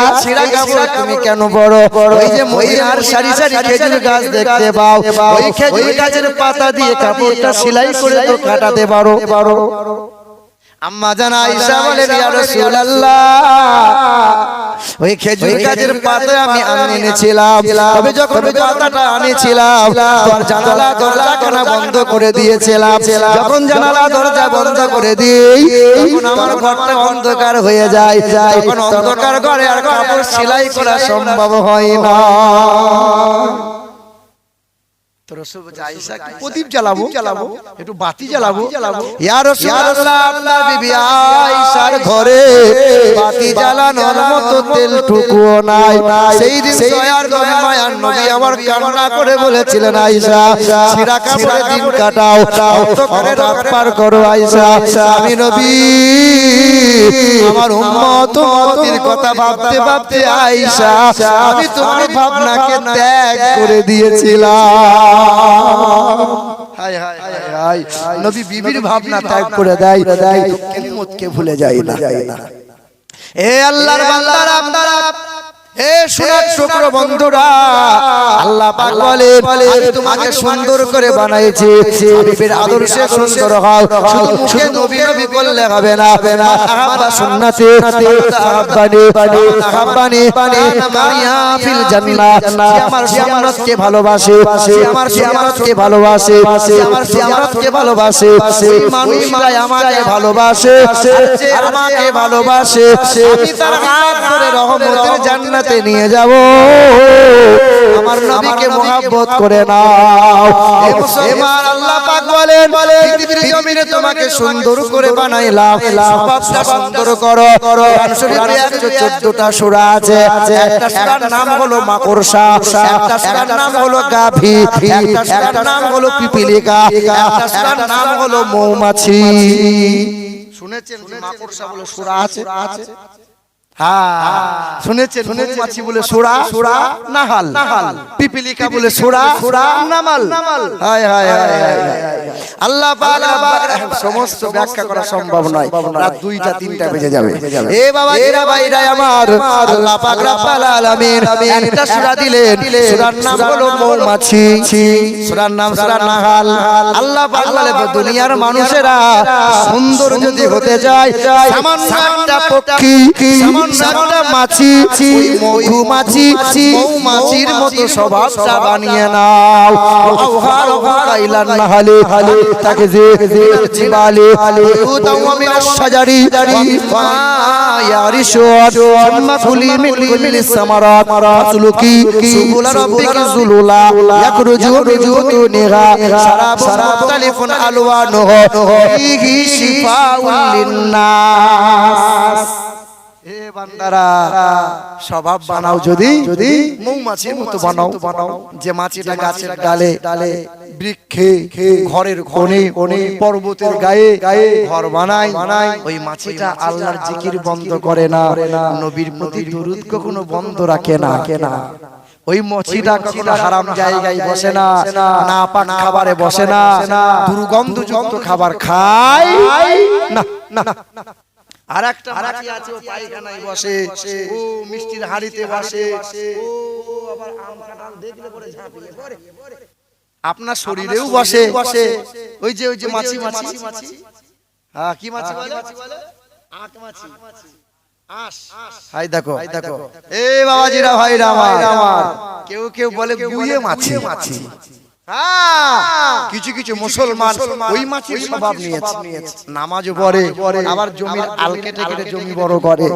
[SPEAKER 1] এই ছিঁড়া কাপড় তুমি কেন বড়, ওই যে মদিনার সারি সারি খেজুর গাছ দেখতে পাও, ওই খেজুর গাছের পাতা দিয়ে কাপড়টা সেলাই করে তো কাটাতে পারো। আম্মা জান আয়েশা বলেন ইয়া রাসূলুল্লাহ ওই খেজুর গাছের পাতা আমি এনেছিলাম, তবে যখন পাতাটা এনেছিলাম তোর জানালা দরজাখানা বন্ধ করে দিয়েছিলাম, যখন জানালা দরজা বন্ধ করে দিই তখন আমার ঘরটা অন্ধকার হয়ে যায়, তখন অন্ধকার ঘরে আর কাপড় সেলাই করা সম্ভব হয় না। তো রাসূল বলেন আয়েশা কি প্রদীপ জ্বালাবো, একটু বাতি জ্বালাবো? ইয়া রাসূলুল্লাহ আপনার বিবি আয়েশার ঘরে বাতি জ্বালানোর মতো তেলটুকুও নাই। সেই দিন দয়ার মায়ার নবী আমার কান্না করে বলেছিলেন আয়েশা ছিঁড়া কাপড়ে দিন কাটাও, অন্ধকারে রাত পার করো আয়েশা, আমি নবী আমার উম্মত উম্মতির কথা ভাবতে ভাবতে আয়েশা আমি তোমার ভাবনাকে ত্যাগ করে দিয়েছিলাম। হায় হায় হায় নবী বিবির ভাবনা ত্যাগ করে দেয়, খেদমতকে ভুলে যায় না। এ আল্লাহর বান্দারা হে সোনার টুকরো বন্ধুরা, আল্লাহ পাক বলেন আমি তোমাকে সুন্দর করে বানাইছি, হাবিবের আদর্শে সুন্দর হও, শুধু মুখে নবী নবী বললে হবে না, আহাব্বা সুন্নতি আহাব্বানি মারিয়া ফিল জান্নাত, যে আমার সুন্নতকে ভালোবাসে, যে আমার সুন্নতকে ভালোবাসে, যে আমার সুন্নতকে ভালোবাসে, সেই মানুষটাই আমাকে ভালোবাসে, যে আমাকে ভালোবাসে আমি তার হাত ধরে রহমতের জান্নাত নিয়ে যাব, আমার নবীকে মুহাব্বত করে নাও। হে মুসলমান আল্লাহ পাক বলেন পৃথিবীর জমিনে তোমাকে সুন্দর করে বানাইলাম, সবটা সুন্দর করো। কোরআন শরীফে 114টা সূরা আছে, একটা সূরার নাম হলো মাকড়সা, একটা সূরার নাম হলো গাভী, একটা সূরার নাম হলো পিপীলিকা, একটা সূরার নাম হলো মৌমাছি। শুনেছেন যে মাকড়সা বলে সূরা আছে? হ্যাঁ শুনেছেন মৌমাছি বলে সূরা নাহাল, পিপীলিকা বলে সূরা নামাল। হায় হায় হায় আল্লাহ পাক সমস্ত ব্যাখ্যা করা সম্ভব নয়, রাত 2টা 3টা বেজে যাবে। এ বাবা এরা ভাইরা আমার আল্লাহ পাক রব্বুল আলামিন একটা সূরা দিলেন, সূরার নাম হলো মৌমাছি, সূরার নাম সূরা নাহাল। আল্লাহ পাক বলে দুনিয়ার মানুষেরা সুন্দর যদি হতে যায় সামান্য একটা পক্ষী, একটা মাছি, মৌমাছি মৌমাছির মতো স্বভাবটা বানিয়ে নাও। আওহার কাইলান নাহালে তাকে যে জিবালে উতাও মিনাশ শাজারি ইয়ারিশুদ সুম্মা কুলি মিন কুল্লি সামারাত ফাসলুকি সুবুলা রাব্বিকি যুলুলা ইয়াখরুজু মিন বুতুনিহা শারাবুন মুখতালিফুন আলওয়ানুহু ফীহি শিফাউল লিন্নাস। হে বান্দারা স্বভাব বানাও, যদি মৌমাছির মতো বানাও, যে মাছিটা গাছের ডালে বৃক্ষে ঘরের কোণে পর্বতের গায়ে ঘর বানায়, ওই মাছিটা আল্লাহর জিকির বন্ধ করে না, নবীর প্রতি দরুদ কখনো বন্ধ রাখে না। ওই মাছিটা কখনো হারাম জায়গায় বসে না, নাপাক খাবারে বসে না, দুর্গন্ধযুক্ত খাবার খায় না। আর একটা মাছি আছে ও পায়খানায় বসে, ও মিষ্টির হাড়িতে বসে, ও আবার আম কাঁঠাল দেখলে পরে ঝাঁপিয়ে পড়ে, আপনার শরীরেও বসে। ওই যে মাছি, হ্যাঁ কি মাছি বলে? আঁক মাছি। হাই দেখো এই বাবাজিরা ভাইরা আমার কেউ কেউ বলে বুয়ে মাছি কিছু কিছু মুসলমান ওই মাছির স্বভাব নিয়েছে নামাজও পড়ে আবার জমির আল কেটে কেটে জমি বড় করে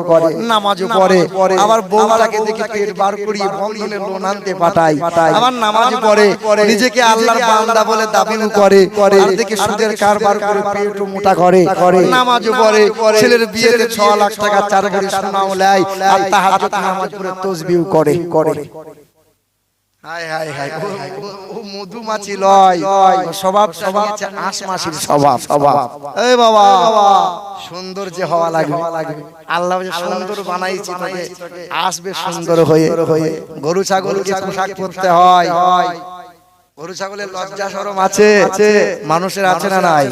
[SPEAKER 1] নামাজও পড়ে আবার বউটাকে দেখে পেট বার করিয়ে বন্ধনে লোন আনতে পাঠায় আবার নামাজও পড়ে নিজেকে আল্লাহর বান্দা বলে দাবিও করে আর দেখে সুদের কারবার করে পেট মোটা করে নামাজও পড়ে ছেলের বিয়েতে 6 লাখ টাকা 4 ভরি সোনাও নেয় আর তাহাজ্জুদ নামাজ পড়ে তাসবিহ করে হায় হায় হায় ও মধুমাছি লয় স্বভাব আঁশ মাছির স্বভাব এই বাবা সুন্দর যে হওয়া লাগবে আল্লাহ যে সুন্দর বানাইছে তাকে আসবে সুন্দর হয়ে গরু ছাগলকে পোশাক পরতে হয় গরু ছাগলের লজ্জা শরম আছে মানুষের আছে না নাই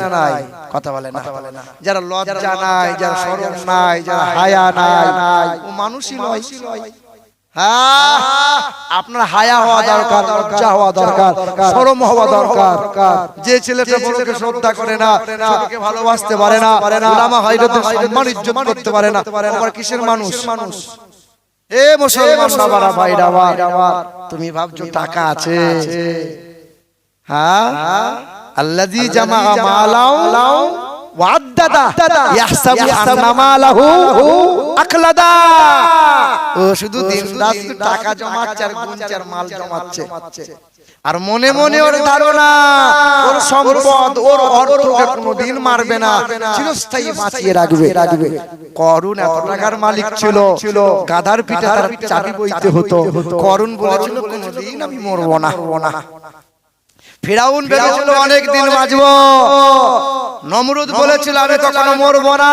[SPEAKER 1] কথা বলে না যারা লজ্জা নাই যারা শরম নাই যারা হায়া নাই ও মানুষই নয় আপনার হায়া হওয়া দরকার লজ্জা হওয়া দরকার শরম হওয়া দরকার যে ছেলেটা বড়কে শ্রদ্ধা করে না ছোটকে ভালোবাসতে পারে না উলামা হায়দারদের সম্মান ইজ্জত করতে পারে না আবার কিসের মানুষ এ মুসলমান বাবারা ভাইরা আমার তুমি ভাবছো টাকা আছে আল্লাযী জামা মালাও ওয়াদাদা ইয়াহসাবু আন্না মালাহু আকলাদা ও শুধু দিনরাত টাকা জমাচ্ছে আর গুনচার মাল জমাচ্ছে আর মনে মনে ওর ধারণা ওর সম্পদ ওর অর্থকে কোনোদিন মারবে না চিরস্থায়ী বাঁচিয়ে রাখবে করুন এত টাকার মালিক ছিল গাধার পিঠে তার চাবি বইতে হতো করুন বলেছিল কোনোদিন আমি মরবো না ফিরাউন ভেবেছিল অনেক দিন বাঁচবো নমরুদ বলেছিল আমি কখনো মরবো না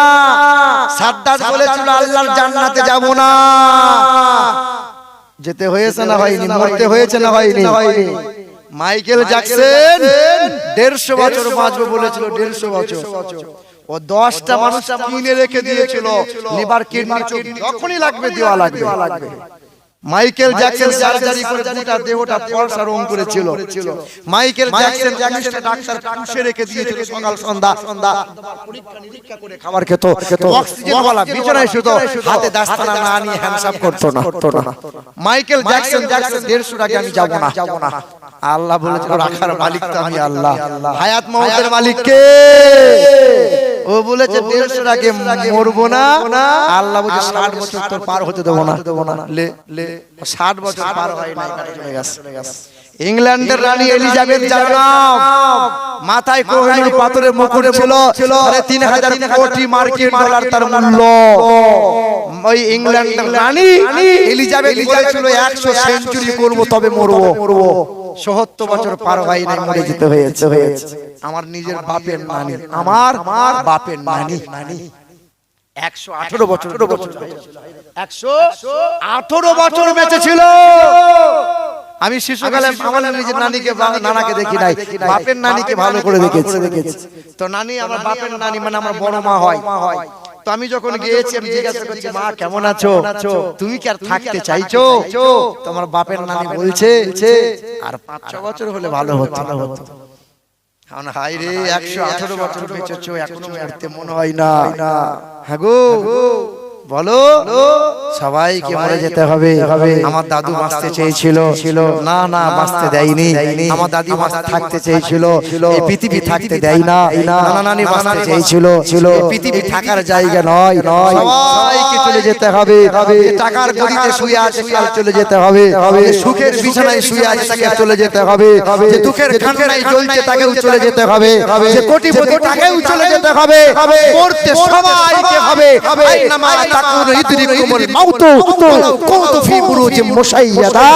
[SPEAKER 1] সাদ্দাত বলেছিল আল্লাহর জান্নাতে যাব না যেতে হয়েছে না হয়নি মরতে হয়েছে না হয়নি মাইকেল জ্যাকসন 150 বছর বাঁচবো বলেছিল 150 বছর ও 10টা মানুষ কিনে রেখে দিয়েছিল লিভার কিডনি যখনই লাগবে দেওয়া লাগবে মাইকেল জ্যাকসন সার্জারি করে পুরো দেহটা ফর্সা রং করেছিল মাইকেল জ্যাকসন জানিসটা ডাক্তার পুষে রেখে দিয়েছিল সকাল সন্ধ্যা পরীক্ষা নিরীক্ষা করে খাবার খেত অক্সিজেন ওয়ালা বিছানায় শুতো হাতে দাস্তানা না নিয়ে হ্যান্ডসাপ করতো না মাইকেল জ্যাকসন 150 টাকা আমি যাব না আল্লাহ বলেছিল রাখার মালিক তো আমি আল্লাহ হায়াত মওতের মালিক কে ও বলেছে 150 টাকা মরবো না আল্লাহ বলে 60 বছর তোর পার হতে দেব না লে 60 বছর পার হয় নাই চলে গেছে ইংল্যান্ডের রানী এলিজাবেথ যার নাম মাথায় কোহিনূর পাথরের মুকুট ছিল 3000 কোটি মার্কিন ডলার তার মূল্য ওই ইংল্যান্ডের রানী এলিজাবেথ বলেছিল 100 সেঞ্চুরি করব তবে মরবো ৭০ বছর পার হয় নাই মরে যেতে হয়েছে আমার নিজের বাপের নানি আমার বাপের নানি 118 বছর 118 বছর বেঁচে ছিল আমি শিশুকালে আমার নিজের নানিকে নানাকে দেখি নাই বাপের নানিকে ভালো করে দেখেছি তো নানি আমার বাপের নানি মানে আমার বড় মা হয় তো আমি যখন গিয়েছি আমি জিজ্ঞাসা করছি মা কেমন আছো তুমি কি আর থাকতে চাইছো তোমার বাপের নানি বলছে আর 5-6 বছর হলে ভালো হতো কারণ হাই রে 118 বছর বেঁচেছো এখনো মরতে মনে হয় না হ্যাঁ গো বলো সবাইকে মরে যেতে হবে আমার দাদু বাঁচতে চেয়েছিল না বাঁচতে দেয়নি আমার দাদি থাকতে চেয়েছিল এই পৃথিবী থাকতে দেয় না নানা নানি বাঁচতে চেয়েছিল এই পৃথিবী থাকার জায়গা নয় সবাইকে চলে যেতে হবে টাকার গদিতে শুয়ে আছে কাল চলে যেতে হবে সুখের বিছানায় শুয়ে আছে তাকে চলে যেতে হবে যে দুঃখের কান্নায় জ্বলছে তাকেও চলে যেতে হবে যে কোটিপতি তাকেও চলে যেতে হবে মরতে সবাইকে হবে আইনামা তাকুন ইদরিকুমুল মাউত ওয়ালাউ কুনতু ফি বুরুজিম মুশাইয়াদা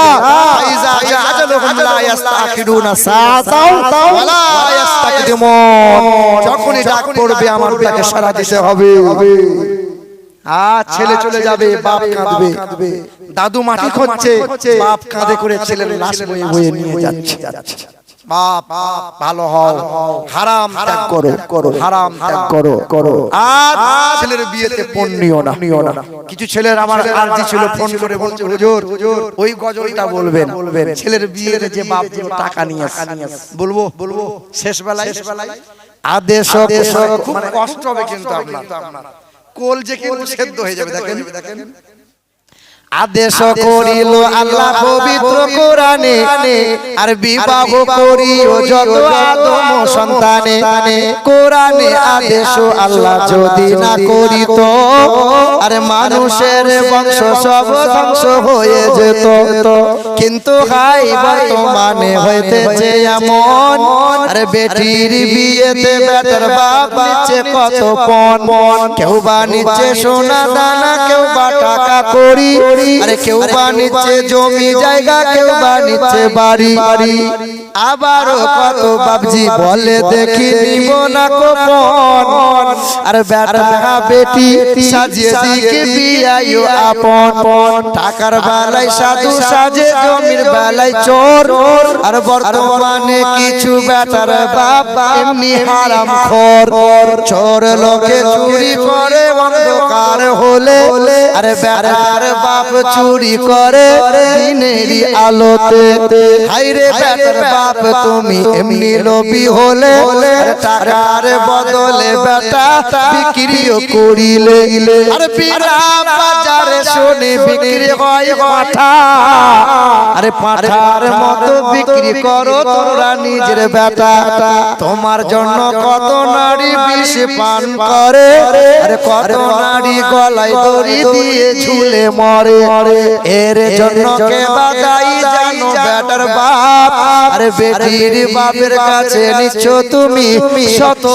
[SPEAKER 1] ইযা জা আজালুহুম লা ইস্তাখিরুনা সাআতাও ওয়ালা ইস্তাকদিমুন যখনই ডাক পড়বে আমার ডাকে সাড়া দিতে হবে ছেলে চলে যাবে বাপ কাঁদবে দাদু মাটি খুঁজছে বাপ কাঁধে করে ছেলের লাশ বয়ে নিয়ে যাচ্ছে বাপ ভালো হও হারাম ত্যাগ করো হারাম ত্যাগ করো আর ছেলের বিয়েতে পণ নিও না কিছু ছেলের আমার আরজি ছিল ফোন করে বলছে হুজুর ওই গজলটা বলবেন ছেলের বিয়েতে যে বাপ টাকা নিয়ে বলবো শেষ বেলায় আদেশ খুব কষ্ট হবে কিন্তু আপনার কোল যে কিন্তু সেদ্ধ হয়ে যাবে। দেখেন আদেশ করিল আল্লাহ পবিত্র কোরআনে, আর বিবাহ করিও যত আদম সন্তানে। কোরআনে আদেশ আল্লাহ যদি না করিত, আর মানুষের বংশ সব ধ্বংস হয়ে যেত। কিন্তু হাই বর্তমানে হইতেছে এমন, আর বেটির বিয়েতে বেটার বাপ নিচ্ছে কত পণ। কেউ বা নিচ্ছে সোনা দানা, কেউ বা টাকা করি, আরে কেউ বা নিচ্ছে জমি জায়গা, কেউ বা নিচ্ছে বাড়ি। আবারও কত বাবজি বলে দেখি নিব না কোপন, আর বেটা বেটি সাজিয়ে দিকে বিয়াইও আপন। টাকার বেলায় সাধু সাজে, জমির বেলায় চোর, আর বর্তমানে কিছু বেটার বাপ এমনি হারাম খোর। চোর লোকে চুরি করে অন্ধকার হলে, আরে বেটার বাপ চুরি করে দিনেরই আলোতে। হাইরে বেটার বাপ তুমি এমনি লোভী হলে, টাকার বদলে বেটা বিক্রিও করিলে। আর বিনা বাজারে শুনে বিক্রি হয় পাঠা, আরে পাঠার মতো বিক্রি করো তোমরা নিজের বেটা। তোমার জন্য কত নারী বিষ পান করে, আরে কত নারী গলায় দড়ি দিয়ে ঝুলে মরে। এর জন্য কে বাদাই জানো বেটার বাপ, আরে বেটির বাপের কাছে নিচ্ছ তুমি শত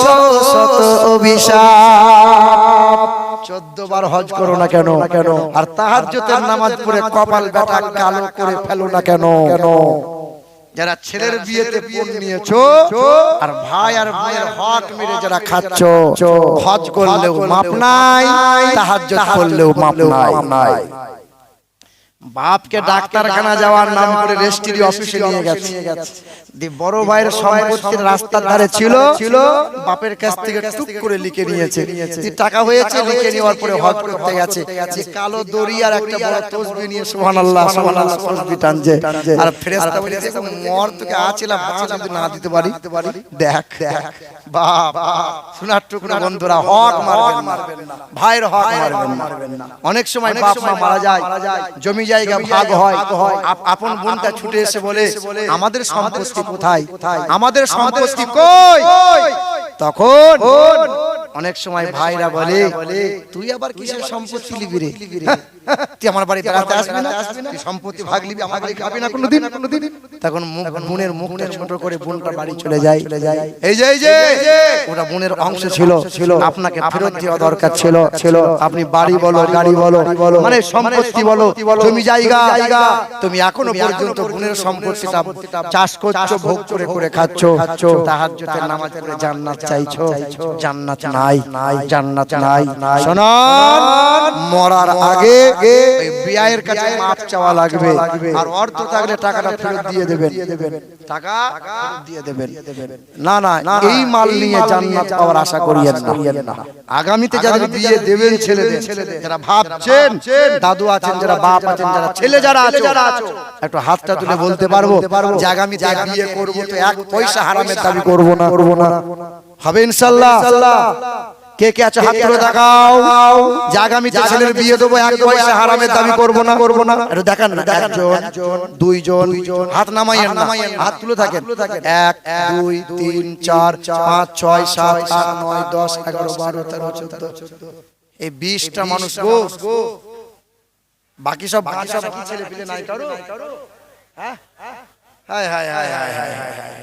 [SPEAKER 1] শত অভিশাপ। 14 বার হজ করো না কেন, আর তাহাজ্জুদের নামাজ পড়ে কপাল বেটা কালো করে ফেলো না কেন? যারা ছেলের বিয়েতে পণ নিয়েছো, আর ভাই আর বোনের হক মেরে যারা খাচ্ছো, হজ করলেও মাপ নাই, তাহাজ্জুদ করলেও মাপ নাই। বাপকে ডাক্তারখানা যাওয়ার নাম করে রেজিস্ট্রি অফিসে নিয়ে গেছে। বড় ভাইয়ের সম্পত্তির রাস্তার ধারে ছিল, বাপের কাছ থেকে টুক করে লিখে নিয়েছে। টাকা হয়েছে, লিখে নেওয়ার পরে হজ করতে গেছে। কালো দড়ি আর একটা বড় তসবিহ নিয়ে সুবহানাল্লাহ সুবহানাল্লাহ তসবিহ টানছে। আর ফেরেশতা বলছে মর তোকে আছিলা বাঁচ যদি না দিতে পারি। দেখ বাপ সোনার টুকরা বন্ধুরা, হক মারবেন না, ভাইয়ের হক মারবেন না। অনেক সময় বাপ মা মারা যায়, জমি জায়গা ভাগ হয়, আপন বোনটা ছুটে এসে বলে আমাদের সম্পত্তি কোথায়, আমাদের সম্পত্তি কই? তখন অনেক সময় ভাইরা বলে তুই আবার কিসের সম্পত্তি লিবি রে? তুই আমার বাড়ি বেড়াতে আসবি না, তুই সম্পত্তি ভাগ লিবি, আমার বাড়ি খাবি না কোনোদিন। তখন বোনের মুখটা ছোট করে বোনটা বাড়ি চলে যায়। এই যে ওটা বোনের অংশ ছিল, আপনাকে ফেরত দেওয়া দরকার ছিল। আপনি বাড়ি বলো, গাড়ি বলো, মানে সম্পত্তি বলো, জমি জায়গা, তুমি এখনো পর্যন্ত বোনের সম্পত্তিটা চাষ করছো, ভোগ করে করে খাচ্ছো। তাহাজ্জুদের নামাজ পড়ে জান্নাত চাইছো, জান্নাত নাই, জান্নাত নাই। শুনুন, মরার আগে ওই বিয়ের কাছে মাপ চাওয়া লাগবে, আর অর্থ থাকলে টাকাটা ফেরত দিয়ে দেবেন, টাকা দিয়ে দেবেন। না না, এই মাল নিয়ে জান্নাত পাওয়ার আশা করিয়েন না। আগামীতে যাদের বিয়ে দেবেন ছেলেদের, যারা ভাবছেন, দাদু আছেন, যারা বাপ আছেন, যারা ছেলে যারা আছো, একটু হাতটা তুলে বলতে পারবো যে আগামীতে বিয়ে করব তো এক পয়সা হারামের দাবি করব না। হবে ইনশাআল্লাহ? কে কে আছে হাত তুলে দেখাও যে আগামীতে ছেলের বিয়ে দেবো, এক পয়সা হারামের দাবি করব না। একটু দেখান না, একজন দুইজন হাত নামাইয়েন না, হাত তুলে থাকেন। 1 2 3 4 5 6 7 8 9 10 11 12 13 14 এই 20টা মানুষ গো। বাকি সব কি ছেলে পিলে নাই কারো? হ্যাঁ, হায় হায় হায় হায় হায় হায়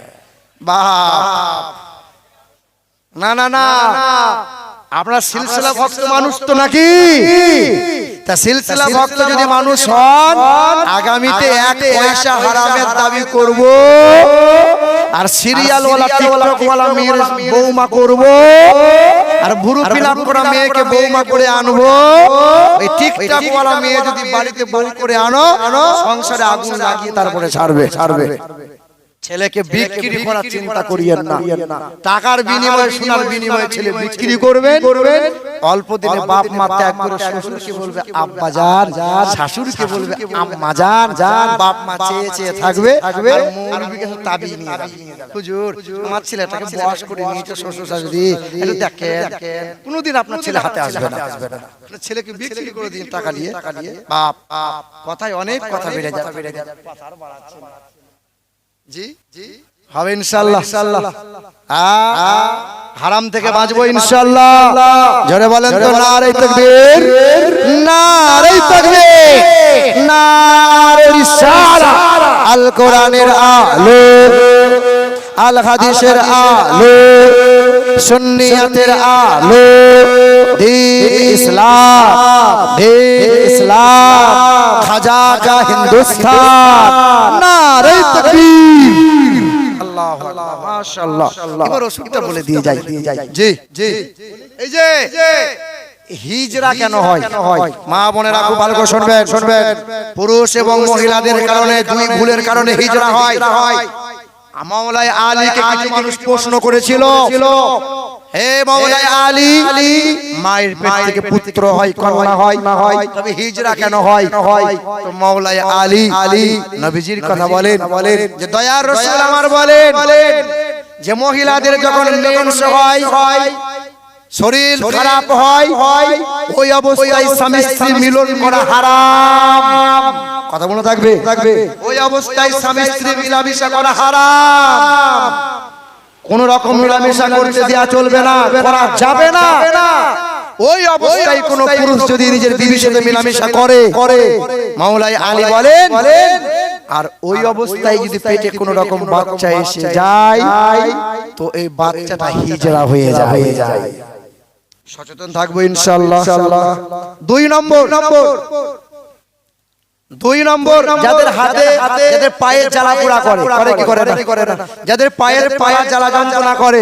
[SPEAKER 1] বাপ, না, আপনার সিলসিলা ভক্ত মানুষ তো নাকি? তা সিলসিলা ভক্ত যদি মানুষ হন, আগামীতে এক পয়সা হারামের দাবি করব, আর সিরিয়াল ওয়ালা টিকটক ওয়ালা মেয়ের বৌমা করব, আর ভুরু ফিলাপ করা মেয়েকে বৌমা করে আনবো। এই টিকটক ওয়ালা মেয়ে যদি বাড়িতে বউ করে আনো, সংসারে আগুন লাগিয়ে তারপরে ছাড়বে। ছেলেকে বিক্রি করার চিন্তা করিয়েন না। টাকার বিনিময়ে সোনার বিনিময়ে ছেলে বিক্রি করবেন, অল্প দিনে বাপ মা ত্যাগ করে শ্বশুরকে বলবে আব্বা জান, শাশুড়িকে বলবে আম্মা জান, বাপ মা চেয়ে চেয়ে থাকবে আর মৌলবীকে তাবিজ নিয়ে যাবে, হুজুর আমার ছেলেটাকে বয়স করে নিয়েছে শ্বশুর শাশুড়ি, একটু দেখেন। কোনোদিন আপনার ছেলে হাতে আসবে না। আপনার ছেলেকে বিক্রি করে দিন টাকা দিয়ে, বাপ কথায় অনেক কথা বেড়ে যায়। জি জি হবে ইনশাআল্লাহ। হারাম থেকে বাঁচবো ইনশাআল্লাহ। জোরে বলেন তো নারে তাকবীর, নারে তাকবীর, নারে রিসালাত। আল কোরআনের আলো, আল হাদিসের আলো, সুন্নিয়তের আলো, দ্বীন ইসলাম, দ্বীন ইসলাম, খাজা কা হিন্দুস্তান। নারে তাকবীর, আল্লাহু আকবার, মাশাআল্লাহ। এবার ওষুধটা বলে দিয়ে যাই। জি জি, এই যে হিজরা কেন হয়? মা বোনেরা খুব ভালো করে শুনবেন। পুরুষ এবং মহিলাদের কারণে, দুই ভুলের কারণে হিজরা হয়। মাওলাই আলীকে কিছু মানুষ প্রশ্ন করেছিল, হে মাওলাই আলী, মায়ের পেট থেকে পুত্র হয়, কন্যা হয় না হয়, তবে হিজরা কেন হয়? তো মাওলাই আলী নবীজির কথা বলেন যে দয়ার রাসূল আমার বলেন যে মহিলাদের যখন মেন্স হয়, শরীর খারাপ হয়, ওই অবস্থায় স্বামী স্ত্রী মিলন করা হারাম। কথা মনে থাকবে। ওই অবস্থায় স্বামী স্ত্রী মিলামিশা করা হারাম। কোন রকম মিলামিশা করতে দেয়া চলবে না, করা যাবে না। ওই অবস্থায় কোন পুরুষ যদি নিজের বিবির সাথে মিলামিশা করে, মাওলাই আলী বলেন, আর ওই অবস্থায় যদি পেটে কোন রকম বাচ্চা এসে যায়, তো এই বাচ্চাটা হিজরা হয়ে যায়। সচেতন থাকবো ইনশাআল্লাহ। দুই নম্বর, যাদের হাতে, যাদের পায়ের জ্বালা পোড়া করে কি করে না, যাদের পায়ের জ্বালা যন্ত্রণা করে,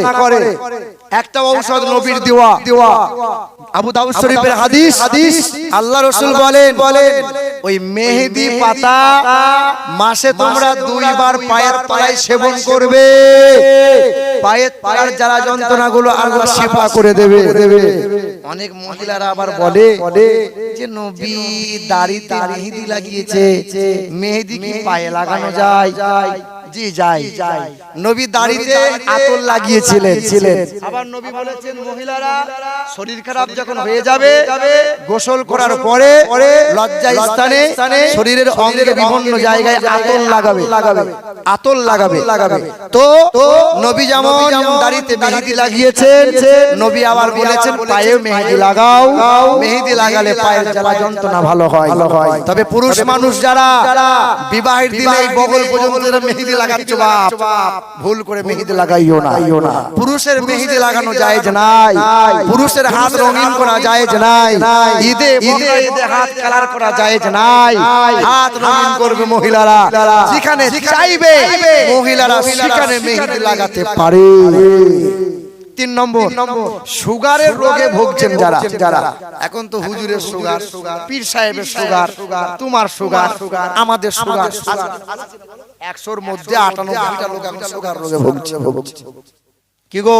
[SPEAKER 1] একটা ঔষধ নবীর দেওয়া, আবু দাউদ শরীফের হাদিস, আল্লাহ রাসূল বলেন ওই মেহেদি পাতা মাসে তোমরা 2 বার পায়ের তলায় সেবন করবে, পায়ের তলার জ্বালা যন্ত্রণাগুলো আল্লাহ শিফা করে দেবে। অনেক মহিলারা আবার বলে যে নবী দাড়িতে মেহেদি লাগিয়েছে, মেহেদি কি পায়ে লাগানো যায়? জি যায়। নবী দাড়িতে আতর লাগিয়েছিলেন। আবার নবী বলেছেন মহিলারা শরীর খারাপ যখন হয়ে যাবে, গোসল করার পরে লজ্জা স্থানে শরীরের অঙ্গের বিভিন্ন জায়গায় আতর লাগাবে। তো নবী যেমন দাড়িতে মেহেদি লাগিয়েছেন, নবী আবার বলেছেন পায়ে মেহেদি লাগাও, মেহেদি লাগালে পায়ের জ্বালা যন্ত্রণা ভালো হয়। তবে পুরুষ মানুষ যারা বিবাহের দিনে বগল পর্যন্ত মেহেদি লাগাচ্ছ, বাপ ভুল করে মেহেদি লাগাইও না। পুরুষের মেহেদি লাগানো জায়েজ নাই, পুরুষের হাত রঙিন করা জায়েজ নাই, ঈদে হাত কালার করা জায়েজ নাই। হাত রঙিন করবে মহিলারা, যেখানে চাইবে মহিলারা সেখানে মেহেদি লাগাতে পারে। 3 নম্বর, সুগারের রোগে ভুগছেন যারা, এখন তো হুজুরের সুগার, পীর সাহেবের সুগার, তোমার সুগার, আমাদের সুগার, 100-র মধ্যে 98টা লোক এখন সুগার রোগে ভুগছে। কি গো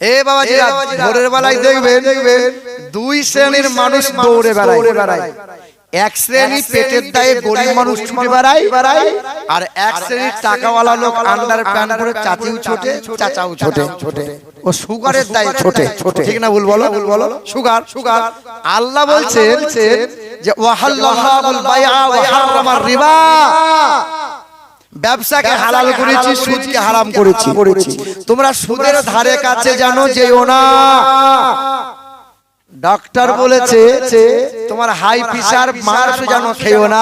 [SPEAKER 1] এ বাবাজি, ভোরের বেলায় দেখবেন 2 শ্রেণীর মানুষ দৌড়ে বেড়ায়। এক শ্রেণী পেটের দায়ে গরিব মানুষ ছুটে বেড়ায়, আর এক শ্রেণীর টাকাওয়ালা লোক আন্ডার প্যান্ট পরে চাচিও ছোটে, চাচাও ছোটে। ও সুগারের দায়ে ছোটে, ঠিক না ভুল বলো? সুগার। আল্লাহ বলছেন যে ওয়াহাল্লাহুল বাইআ ওয়া হারামার রিবা, ব্যবসাকে হালাল করেছি, সুদকে হারাম করেছি। তোমরা সুদের ধারে কাছে জানো যেও না। ডাক্তার বলেছে তোমার হাই প্রেসার মাংস জানো খেও না,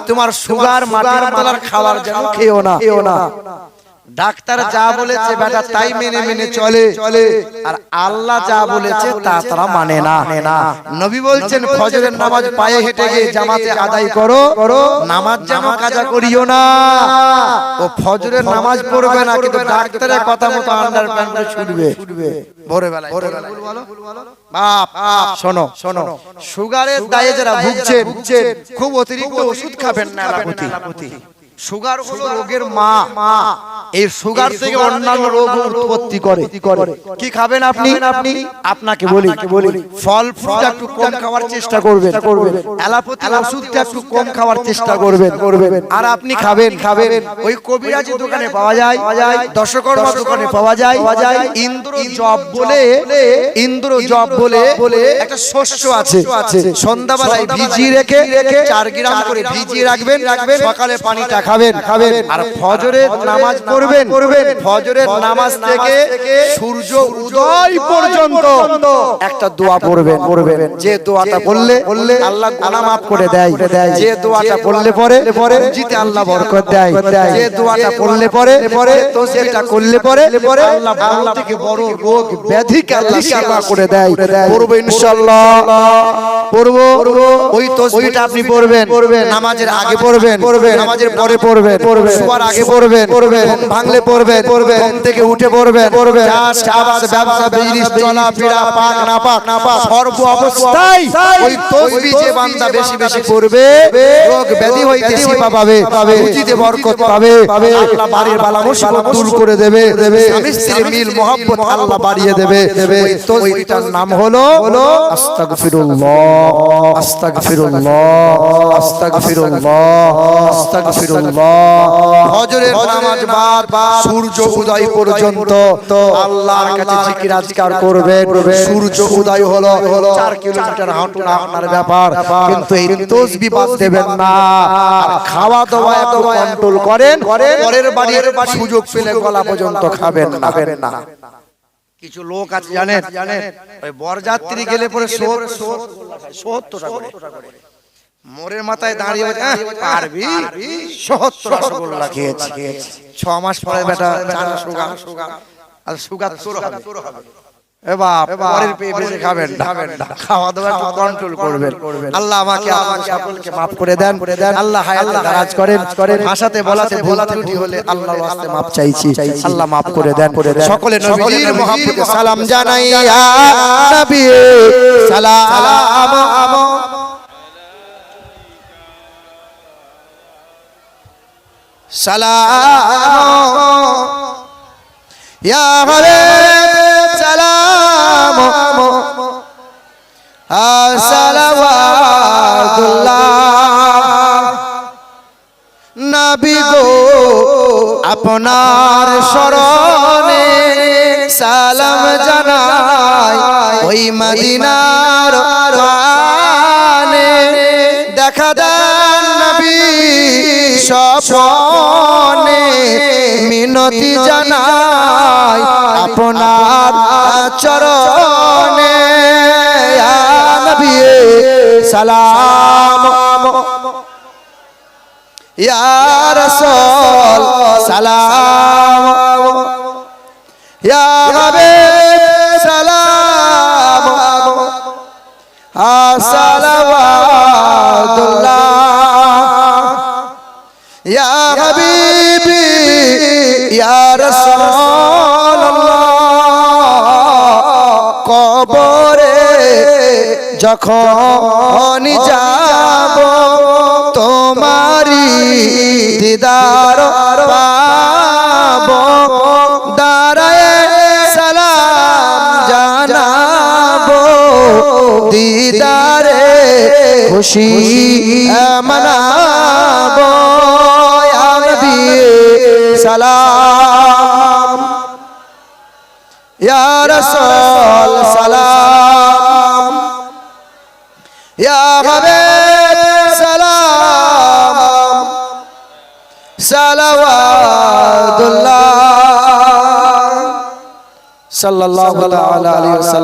[SPEAKER 1] তোমার সুগার মাটির তলার খাবার জানো খেও না। ডাক্তার যা বলেছে বেটা তাই মেনে চলে, আর আল্লাহ যা বলেছে তা তারা মানে না। নবী বলছেন ফজরের নামাজ পায়ে হেঁটে গিয়ে জামাতে আদায় করো, নামাজ যেন কাজা করিও না। ও ফজরের নামাজ পড়বে না, কিন্তু ডাক্তারের কথা মতো আন্ডার প্যান্টে ছুটবে ভোরবেলায়। বাপ শোনো, সুগারের দায়ে যারা ভুগছেন খুব অতিরিক্ত ওষুধ খাবেন না। সুগার হলো রোগের মা। এই সুগার থেকে অন্যান্য রোগ উৎপত্তি করে। কি খাবেন আপনি? আপনাকে বলি ফল ফ্রুট একটু কম খাওয়ার চেষ্টা করবেন। অ্যালোপ্যাথি ওষুধটা একটু কম খাওয়ার চেষ্টা করবেন। আর আপনি খাবেন ওই কবিরাজি দোকানে পাওয়া যায়, দশকর্মা দোকানে পাওয়া যায় ইন্দ্র জব বলে একটা শস্য আছে। সন্ধ্যাবেলায় ভিজিয়ে রেখে 4 গ্রাম করে ভিজিয়ে রাখবেন, সকালে পানিটা খাবেন। আর ফজরের নামাজ পড়বেন। ফজরের নামাজ থেকে সূর্য উদয় পর্যন্ত একটা দোয়া পড়বেন। যে দোয়াটা বললে আল্লাহ গুনাহ মাফ করে দেয়। যে দোয়াটা বললে পরে রুজিতে আল্লাহ বরকত দেয়। যে দোয়াটা বললে পরে তসবিহটা করলে পরে আল্লাহ বড় থেকে বড় রোগ ব্যাধিকে আল্লাহ শিফা করে দেয়। পড়ব ইনশাআল্লাহ, পড়ব। ওই তসবিহটা আপনি পড়বেন, নামাজের আগে পড়বেন, নামাজের পরে পড়বেন, শোয়ার আগে পড়বেন, ঘুম ভাঙলে পড়বেন, ঘুম থেকে উঠে পড়বেন। চাষ আবাদ ব্যবসা বিজনেস চলাফেরা পাক না পাক সর্ব অবস্থায় ওই তসবিহ যে বান্দা বেশি বেশি পড়বে রোগ ব্যাধি হইতে শিফা পাবে, রুজিতে বরকত পাবে, আল্লাহ বাড়ির বালা মুসিবত দূর করে দেবে, স্বামী স্ত্রীর মিল মহব্বত আল্লাহ বাড়িয়ে দেবে। ওই তসবিহটার নাম হলো আস্তাগফিরুল্লাহ, আস্তাগফিরুল্লাহ, আস্তাগফিরুল্লাহ, আস্তাগফিরুল্লাহ। ফজরের নামাজ বাদ সূর্য উদয় পর্যন্ত আল্লাহর কাছে জিকির আজকার করবেন। সূর্য উদয় হলো 4 কিলোমিটার হাঁটুন আপনার ব্যাপার, কিন্তু এই তসবিহ বাদ দেবেন না। আর খাওয়া দাওয়া একটু কন্ট্রোল করেন, পরের বাড়ির সুযোগ পেলে গলা পর্যন্ত খাবেন না। কিছু লোক আছে জানেন, ওই বরযাত্রী গেলে পরে 70 টাকা করে মোরের মাথায় দাঁড়িয়ে পারবি 70 রসগোল্লা খেয়েছি, 6 মাস পরে বেটা সুগার আর সুগার তোর হবে। এ বাপ, পরের পেয়ে বেশি খাবেন না, খাওয়া দাওয়া একটু কন্ট্রোল করবেন। আল্লাহ আমাকে সকলকে maaf করে দেন। আল্লাহ হায়াতে দারাজ করেন। ভাষাতে বলাতে ভুল ত্রুটি হলে আল্লাহর ওয়াস্তে maaf চাইছি, আল্লাহ maaf করে দেন। সকলে নবীর মহব্বতে সালাম জানাই, ইয়া নবী সালাম সালাম, ইয়া হাবিব সালাম, সালাওয়াতুল্লাহ। নবী গো আপনার শরণে সালাম জানাই, ওই মদিনার প্রাণে দেখা দেন নবী স্বপ্নে, মিনতি জানাই আপনার চরণে, ইয়া নবী সালাম, ইয়া রাসূল সালাম, ইয়া হাবিব সালাম, সালাওয়াতুল্লাহ, ইয়া হাবিবি ইয়া রাসূলুল্লাহ। কবরে যখন যাব তোমারি দিদার পাব, দাঁড়ায়ে সালাম জানাবো, দিদারে খুশি মানাবো, ইয়া নবী সালাম, ইয়া রাসূল সালাম, ইয়া হাবিব সালাম, সালাওয়াতুল্লাহ সাল্লাল্লাহু আলাইহি ওয়াসাল্লাম।